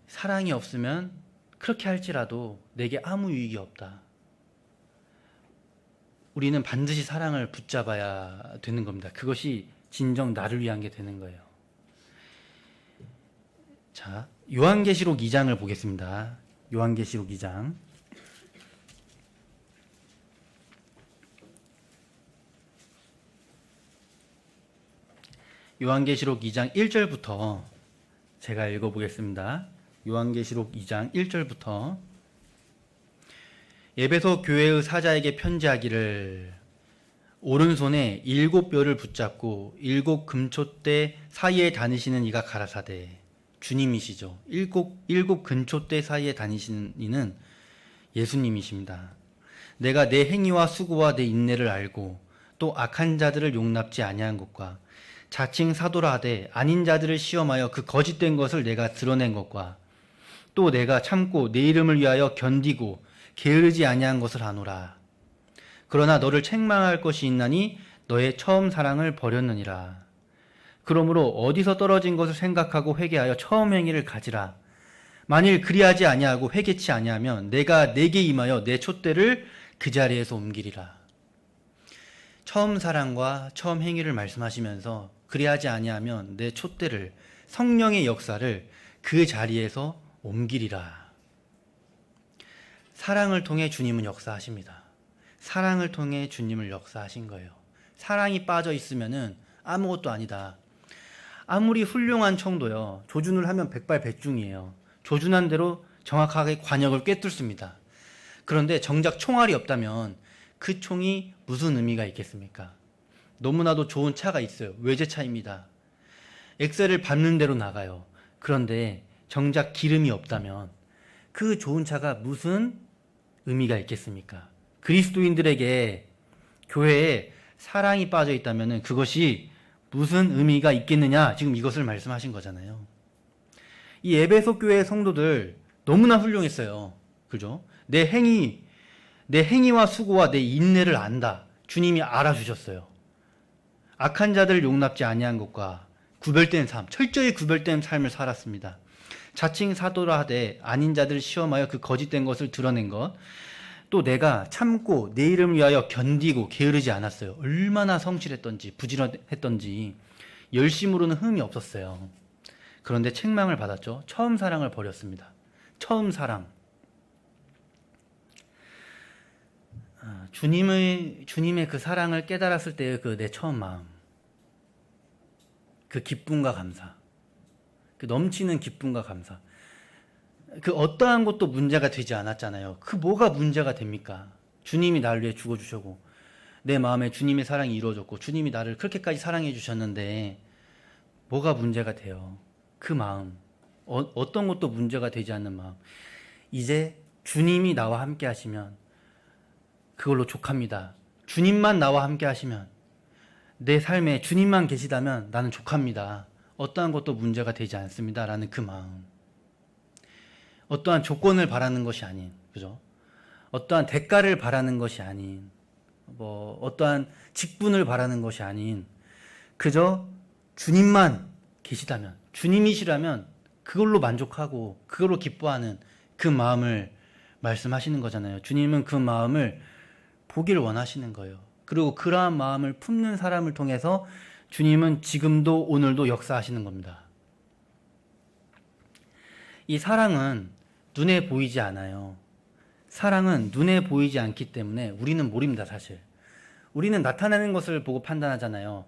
사랑이 없으면 그렇게 할지라도 내게 아무 유익이 없다. 우리는 반드시 사랑을 붙잡아야 되는 겁니다. 그것이 진정 나를 위한 게 되는 거예요. 자, 요한계시록 2장을 보겠습니다. 요한계시록 2장. 요한계시록 2장 1절부터 제가 읽어보겠습니다. 요한계시록 2장 1절부터 에베소 교회의 사자에게 편지하기를 오른손에 7뼈를 붙잡고 7금초대 사이에 다니시는 이가 가라사대. 주님이시죠. 일곱 근초대 사이에 다니시는 이는 예수님이십니다. 내가 내 행위와 수고와 내 인내를 알고 또 악한 자들을 용납지 아니한 것과 자칭 사도라 하되 아닌 자들을 시험하여 그 거짓된 것을 내가 드러낸 것과 또 내가 참고 내 이름을 위하여 견디고 게으르지 아니한 것을 아노라. 그러나 너를 책망할 것이 있나니 너의 처음 사랑을 버렸느니라. 그러므로 어디서 떨어진 것을 생각하고 회개하여 처음 행위를 가지라. 만일 그리하지 아니하고 회개치 아니하면 내가 내게 임하여 내 촛대를 그 자리에서 옮기리라. 처음 사랑과 처음 행위를 말씀하시면서 그리하지 아니하면 내 촛대를, 성령의 역사를 그 자리에서 옮기리라. 사랑을 통해 주님은 역사하십니다. 사랑을 통해 주님을 역사하신 거예요. 사랑이 빠져 있으면은 아무것도 아니다. 아무리 훌륭한 총도요, 조준을 하면 백발백중이에요. 조준한 대로 정확하게 관역을 꿰뚫습니다. 그런데 정작 총알이 없다면 그 총이 무슨 의미가 있겠습니까? 너무나도 좋은 차가 있어요. 외제차입니다. 엑셀을 밟는 대로 나가요. 그런데 정작 기름이 없다면 그 좋은 차가 무슨 의미가 있겠습니까? 그리스도인들에게 교회에 사랑이 빠져 있다면 그것이 무슨 의미가 있겠느냐? 지금 이것을 말씀하신 거잖아요. 이 에베소 교회의 성도들 너무나 훌륭했어요. 그죠? 내 행위와 수고와 내 인내를 안다. 주님이 알아주셨어요. 악한 자들을 용납지 아니한 것과 구별된 삶, 철저히 구별된 삶을 살았습니다. 자칭 사도라 하되 아닌 자들을 시험하여 그 거짓된 것을 드러낸 것, 또 내가 참고 내 이름을 위하여 견디고 게으르지 않았어요. 얼마나 성실했던지 부지런했던지 열심으로는 흠이 없었어요. 그런데 책망을 받았죠. 처음 사랑을 버렸습니다. 처음 사랑. 주님의 그 사랑을 깨달았을 때의 그 내 처음 마음, 그 기쁨과 감사, 그 넘치는 기쁨과 감사, 그 어떠한 것도 문제가 되지 않았잖아요. 그 뭐가 문제가 됩니까? 주님이 나를 위해 죽어주셨고 내 마음에 주님의 사랑이 이루어졌고 주님이 나를 그렇게까지 사랑해 주셨는데 뭐가 문제가 돼요? 그 마음, 어떤 것도 문제가 되지 않는 마음. 이제 주님이 나와 함께 하시면 그걸로 족합니다. 주님만 나와 함께 하시면, 내 삶에 주님만 계시다면 나는 족합니다. 어떠한 것도 문제가 되지 않습니다. 라는 그 마음. 어떠한 조건을 바라는 것이 아닌, 그죠? 어떠한 대가를 바라는 것이 아닌, 어떠한 직분을 바라는 것이 아닌, 그저 주님만 계시다면, 주님이시라면 그걸로 만족하고 그걸로 기뻐하는 그 마음을 말씀하시는 거잖아요. 주님은 그 마음을 보기를 원하시는 거예요. 그리고 그러한 마음을 품는 사람을 통해서 주님은 지금도 오늘도 역사하시는 겁니다. 이 사랑은 눈에 보이지 않아요. 사랑은 눈에 보이지 않기 때문에 우리는 모릅니다, 사실. 우리는 나타나는 것을 보고 판단하잖아요.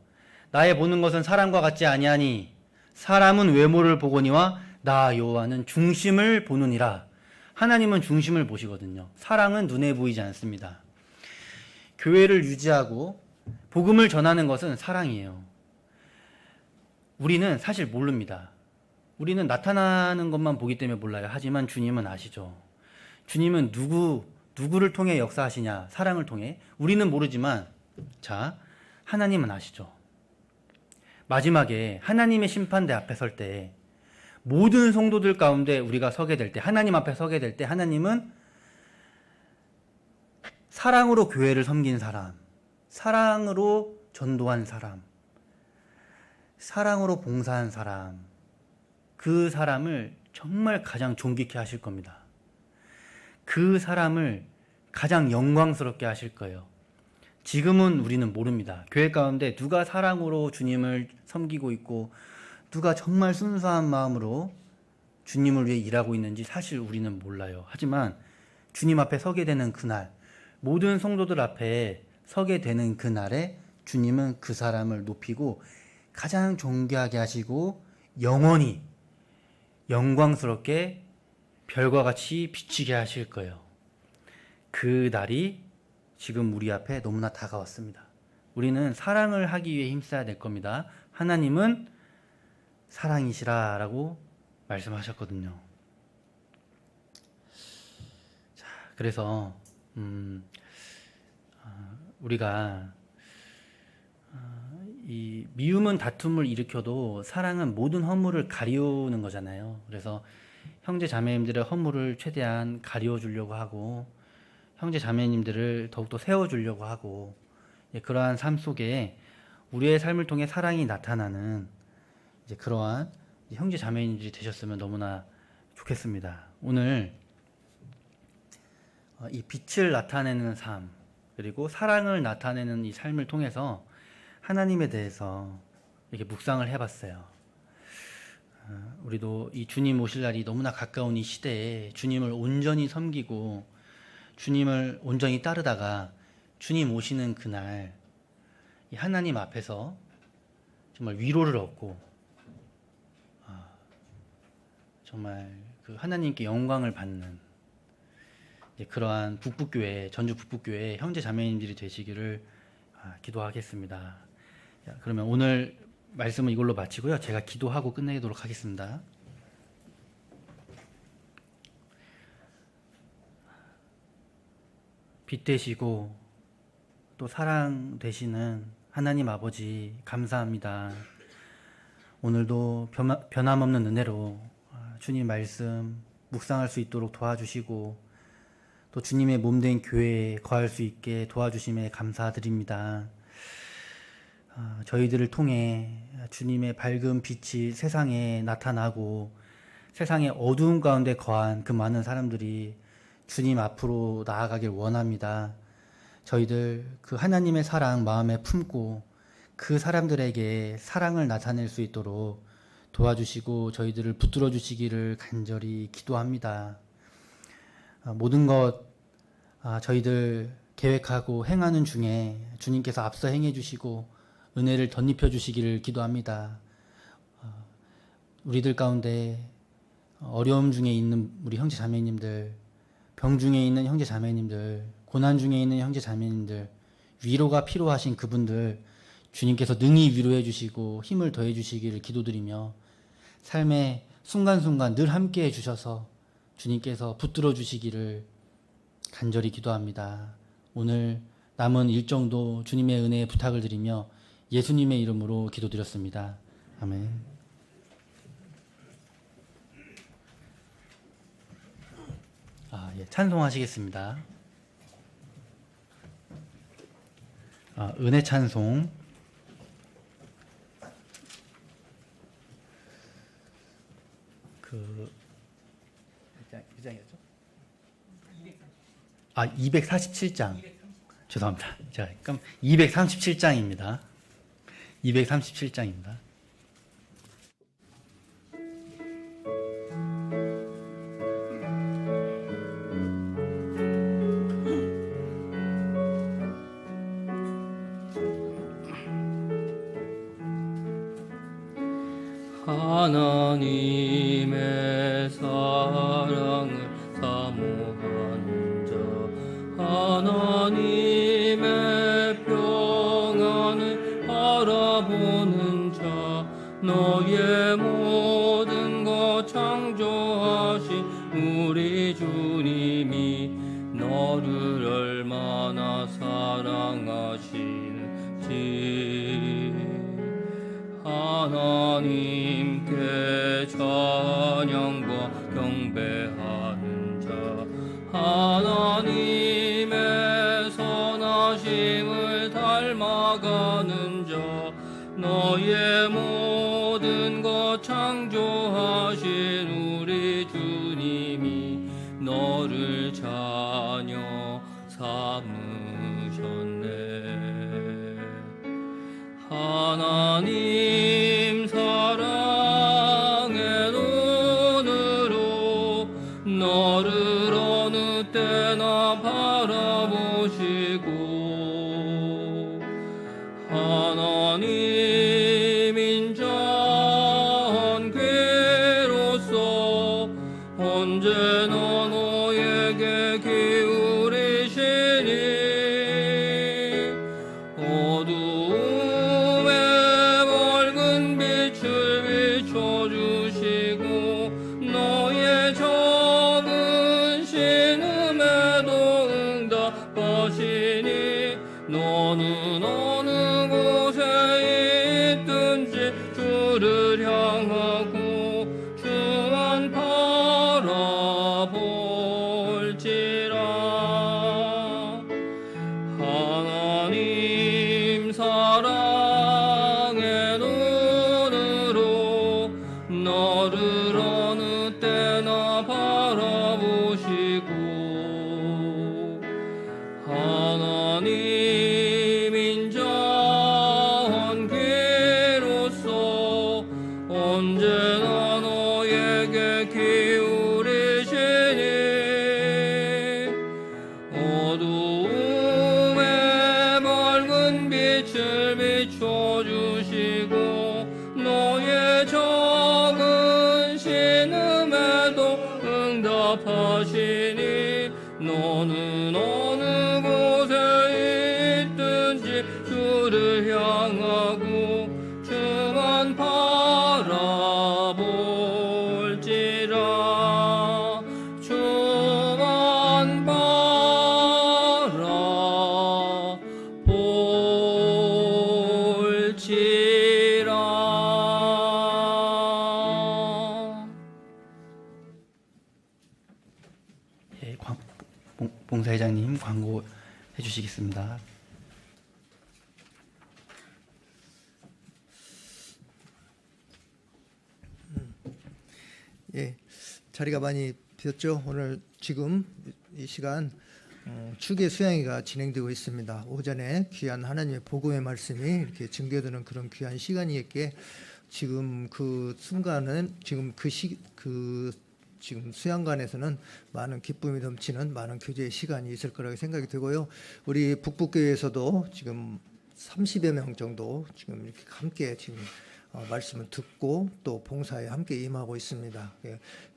나의 보는 것은 사람과 같지 아니하니 사람은 외모를 보거니와 나 여호와는 중심을 보느니라. 하나님은 중심을 보시거든요. 사랑은 눈에 보이지 않습니다. 교회를 유지하고 복음을 전하는 것은 사랑이에요. 우리는 사실 모릅니다. 우리는 나타나는 것만 보기 때문에 몰라요. 하지만 주님은 아시죠. 주님은 누구를 통해 역사하시냐? 사랑을 통해. 우리는 모르지만, 하나님은 아시죠. 마지막에 하나님의 심판대 앞에 설 때, 모든 성도들 가운데 우리가 서게 될 때, 하나님 앞에 서게 될 때, 하나님은 사랑으로 교회를 섬긴 사람, 사랑으로 전도한 사람, 사랑으로 봉사한 사람, 그 사람을 정말 가장 존귀케 하실 겁니다. 그 사람을 가장 영광스럽게 하실 거예요. 지금은 우리는 모릅니다. 교회 가운데 누가 사랑으로 주님을 섬기고 있고 누가 정말 순수한 마음으로 주님을 위해 일하고 있는지 사실 우리는 몰라요. 하지만 주님 앞에 서게 되는 그날, 모든 성도들 앞에 서게 되는 그날에 주님은 그 사람을 높이고 가장 존귀하게 하시고 영원히 영광스럽게 별과 같이 비치게 하실 거예요. 그 날이 지금 우리 앞에 너무나 다가왔습니다. 우리는 사랑을 하기 위해 힘써야 될 겁니다. 하나님은 사랑이시라라고 말씀하셨거든요. 자, 그래서 우리가 이 미움은 다툼을 일으켜도 사랑은 모든 허물을 가리우는 거잖아요. 그래서 형제 자매님들의 허물을 최대한 가리워 주려고 하고 형제 자매님들을 더욱더 세워 주려고 하고, 그러한 삶 속에 우리의 삶을 통해 사랑이 나타나는 이제 그러한 형제 자매님들이 되셨으면 너무나 좋겠습니다. 오늘 이 빛을 나타내는 삶, 그리고 사랑을 나타내는 이 삶을 통해서 하나님에 대해서 이렇게 묵상을 해봤어요. 우리도 이 주님 오실 날이 너무나 가까운 이 시대에 주님을 온전히 섬기고 주님을 온전히 따르다가 주님 오시는 그날 이 하나님 앞에서 정말 위로를 얻고 정말 그 하나님께 영광을 받는 그러한 북북교회, 전주 북북교회 형제 자매님들이 되시기를 기도하겠습니다. 그러면 오늘 말씀은 이걸로 마치고요. 제가 기도하고 끝내도록 하겠습니다. 빛 되시고 또 사랑 되시는 하나님 아버지 감사합니다. 오늘도 변함없는 은혜로 주님 말씀 묵상할 수 있도록 도와주시고 또 주님의 몸된 교회에 거할 수 있게 도와주심에 감사드립니다. 저희들을 통해 주님의 밝은 빛이 세상에 나타나고 세상의 어두운 가운데 거한 그 많은 사람들이 주님 앞으로 나아가길 원합니다. 저희들 그 하나님의 사랑 마음에 품고 그 사람들에게 사랑을 나타낼 수 있도록 도와주시고 저희들을 붙들어 주시기를 간절히 기도합니다. 모든 것 저희들 계획하고 행하는 중에 주님께서 앞서 행해 주시고 은혜를 덧입혀 주시기를 기도합니다. 우리들 가운데 어려움 중에 있는 우리 형제 자매님들, 병 중에 있는 형제 자매님들, 고난 중에 있는 형제 자매님들, 위로가 필요하신 그분들 주님께서 능히 위로해 주시고 힘을 더해 주시기를 기도드리며 삶의 순간순간 늘 함께 해 주셔서 주님께서 붙들어 주시기를 간절히 기도합니다. 오늘 남은 일정도 주님의 은혜에 부탁을 드리며 예수님의 이름으로 기도드렸습니다. 아멘. 찬송하시겠습니다. 은혜 찬송. 몇 장이었죠? 247장. 죄송합니다. 자, 그럼 237장입니다. 237장입니다. 하나님의 사랑을 사모하는 자, 하나님의 평안을 바라보는 자, 너의 모든 것 창조하신 우리 주님이 너를 얼마나 사랑하시는지 하나님께 찬양과 경배하는 자, 하나님의 선하심을 닮아가는 자, 너의 모든 것 창조하신 우리 주님이 너를 자녀 삼으셨네. 하나님 사랑의 눈으로 너를 어느 때나 바라보시고 하나님 인자한 귀로서 언제나 너에게 기울이시네. 빛을 비춰주시고 너의 적은 신음에도 응답하시니 너는 어느 곳에 있든지 주를 향하고 주만 바라볼지라. 하나님 사랑의 눈으로 너를 어느 때나 바라보시고 하나님 인자한 귀로서 언제나 너에게 기울이시니 어두움에 밝은 빛을 비춰주시고 너의 적은 신음에도 응답하시니 너는 어느 곳에 있든지 주를 향하고 주만 바라볼지라. 주만 바라볼지라. 예, 봉사회장님 광고 해주시겠습니다. 예, 자리가 많이 비었죠. 오늘 지금 이 시간 추계 수양회가 진행되고 있습니다. 오전에 귀한 하나님의 복음의 말씀이 이렇게 증거되는 그런 귀한 시간이었기에 지금 그 순간은 지금 지금 수양관에서는 많은 기쁨이 넘치는 많은 교제의 시간이 있을 거라고 생각이 되고요. 우리 북북교회에서도 지금 30여 명 정도 지금 이렇게 함께 지금 말씀을 듣고 또 봉사에 함께 임하고 있습니다.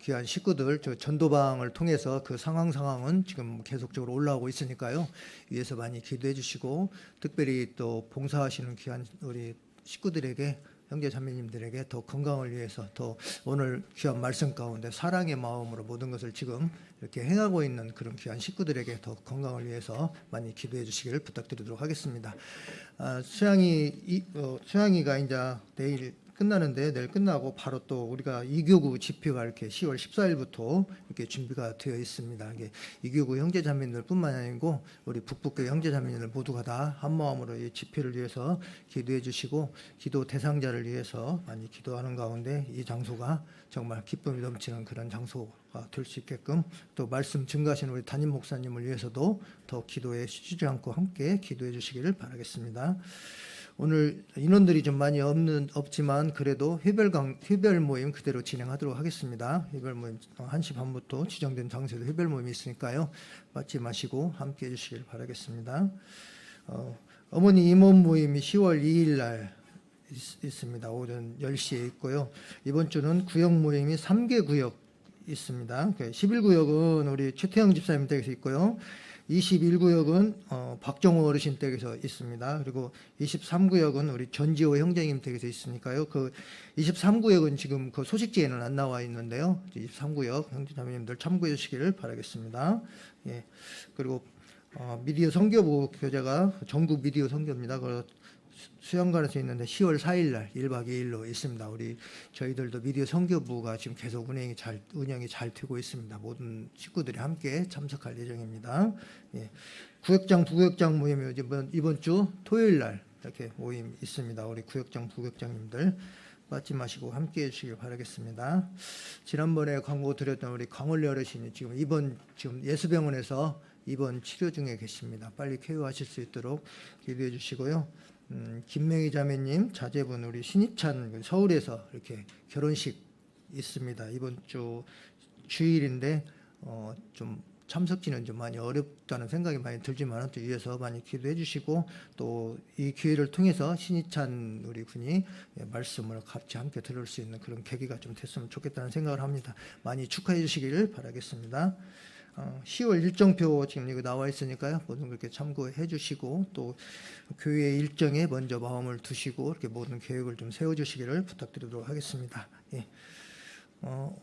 귀한 식구들 저 전도방을 통해서 그 상황은 지금 계속적으로 올라오고 있으니까요. 위에서 많이 기도해 주시고 특별히 또 봉사하시는 귀한 우리 식구들에게 형제 자매님들에게 더 건강을 위해서 더 오늘 귀한 말씀 가운데 사랑의 마음으로 모든 것을 지금 이렇게 행하고 있는 그런 귀한 식구들에게 더 건강을 위해서 많이 기도해 주시기를 부탁드리도록 하겠습니다. 수양이가 이제 내일 끝나는데 내일 끝나고 바로 또 우리가 이교구 집회가 이렇게 10월 14일부터 이렇게 준비가 되어 있습니다. 이게 이교구 형제자매님들뿐만 아니고 우리 북북교 형제자매님들 모두가 다 한 마음으로 이 집회를 위해서 기도해 주시고 기도 대상자를 위해서 많이 기도하는 가운데 이 장소가 정말 기쁨이 넘치는 그런 장소가 될 수 있게끔 또 말씀 증거하시는 우리 담임 목사님을 위해서도 더 기도에 쉬지 않고 함께 기도해 주시기를 바라겠습니다. 오늘 인원들이 좀 많이 없지만 그래도 회별 모임 그대로 진행하도록 하겠습니다. 회별 모임 1시 반부터 지정된 장소에도 회별 모임이 있으니까요. 빠지 마시고 함께 해주시길 바라겠습니다. 어머니 임원 모임이 10월 2일 날 있습니다. 오전 10시에 있고요. 이번 주는 구역 모임이 3개 구역 있습니다. 11구역은 우리 최태영 집사님 댁에서 있고요. 21구역은 박정호 어르신 댁에서 있습니다. 그리고 23구역은 우리 전지호 형제님 댁에서 있으니까요. 그 23구역은 지금 그 소식지에는 안 나와 있는데요. 23구역 형제자매님들 참고해 주시기를 바라겠습니다. 예. 그리고 미디어 선교부 교재가 전국 미디어 선교입니다. 그 수양관에서 있는데 10월 4일 날 1박 2일로 있습니다. 저희들도 미디어 선교부가 지금 계속 운영이 잘 되고 있습니다. 모든 식구들이 함께 참석할 예정입니다. 예. 구역장 부구역장 모임이 이번 주 토요일 날 이렇게 모임 있습니다. 우리 구역장 부구역장님들 빠지 마시고 함께 해주시길 바라겠습니다. 지난번에 광고 드렸던 우리 강원래 어르신이 지금 예수병원에서 입원 치료 중에 계십니다. 빨리 쾌유하실 수 있도록 기도해 주시고요. 김명희 자매님 자제분 우리 신입찬 서울에서 이렇게 결혼식 있습니다. 이번 주 주일인데 좀 참석지는 좀 많이 어렵다는 생각이 많이 들지만 또 위해서 많이 기도해 주시고 또 이 기회를 통해서 신희찬 우리 군이 말씀을 같이 함께 들을 수 있는 그런 계기가 좀 됐으면 좋겠다는 생각을 합니다. 많이 축하해 주시기를 바라겠습니다. 10월 일정표 지금 이거 나와 있으니까요. 모든 걸 이렇게 참고해 주시고 또 교회 일정에 먼저 마음을 두시고 이렇게 모든 계획을 좀 세워 주시기를 부탁드리도록 하겠습니다. 예.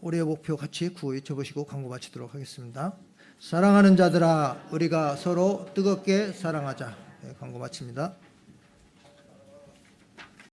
올해의 목표 같이 구호 외쳐보시고 광고 마치도록 하겠습니다. 사랑하는 자들아, 우리가 서로 뜨겁게 사랑하자. 예, 광고 마칩니다.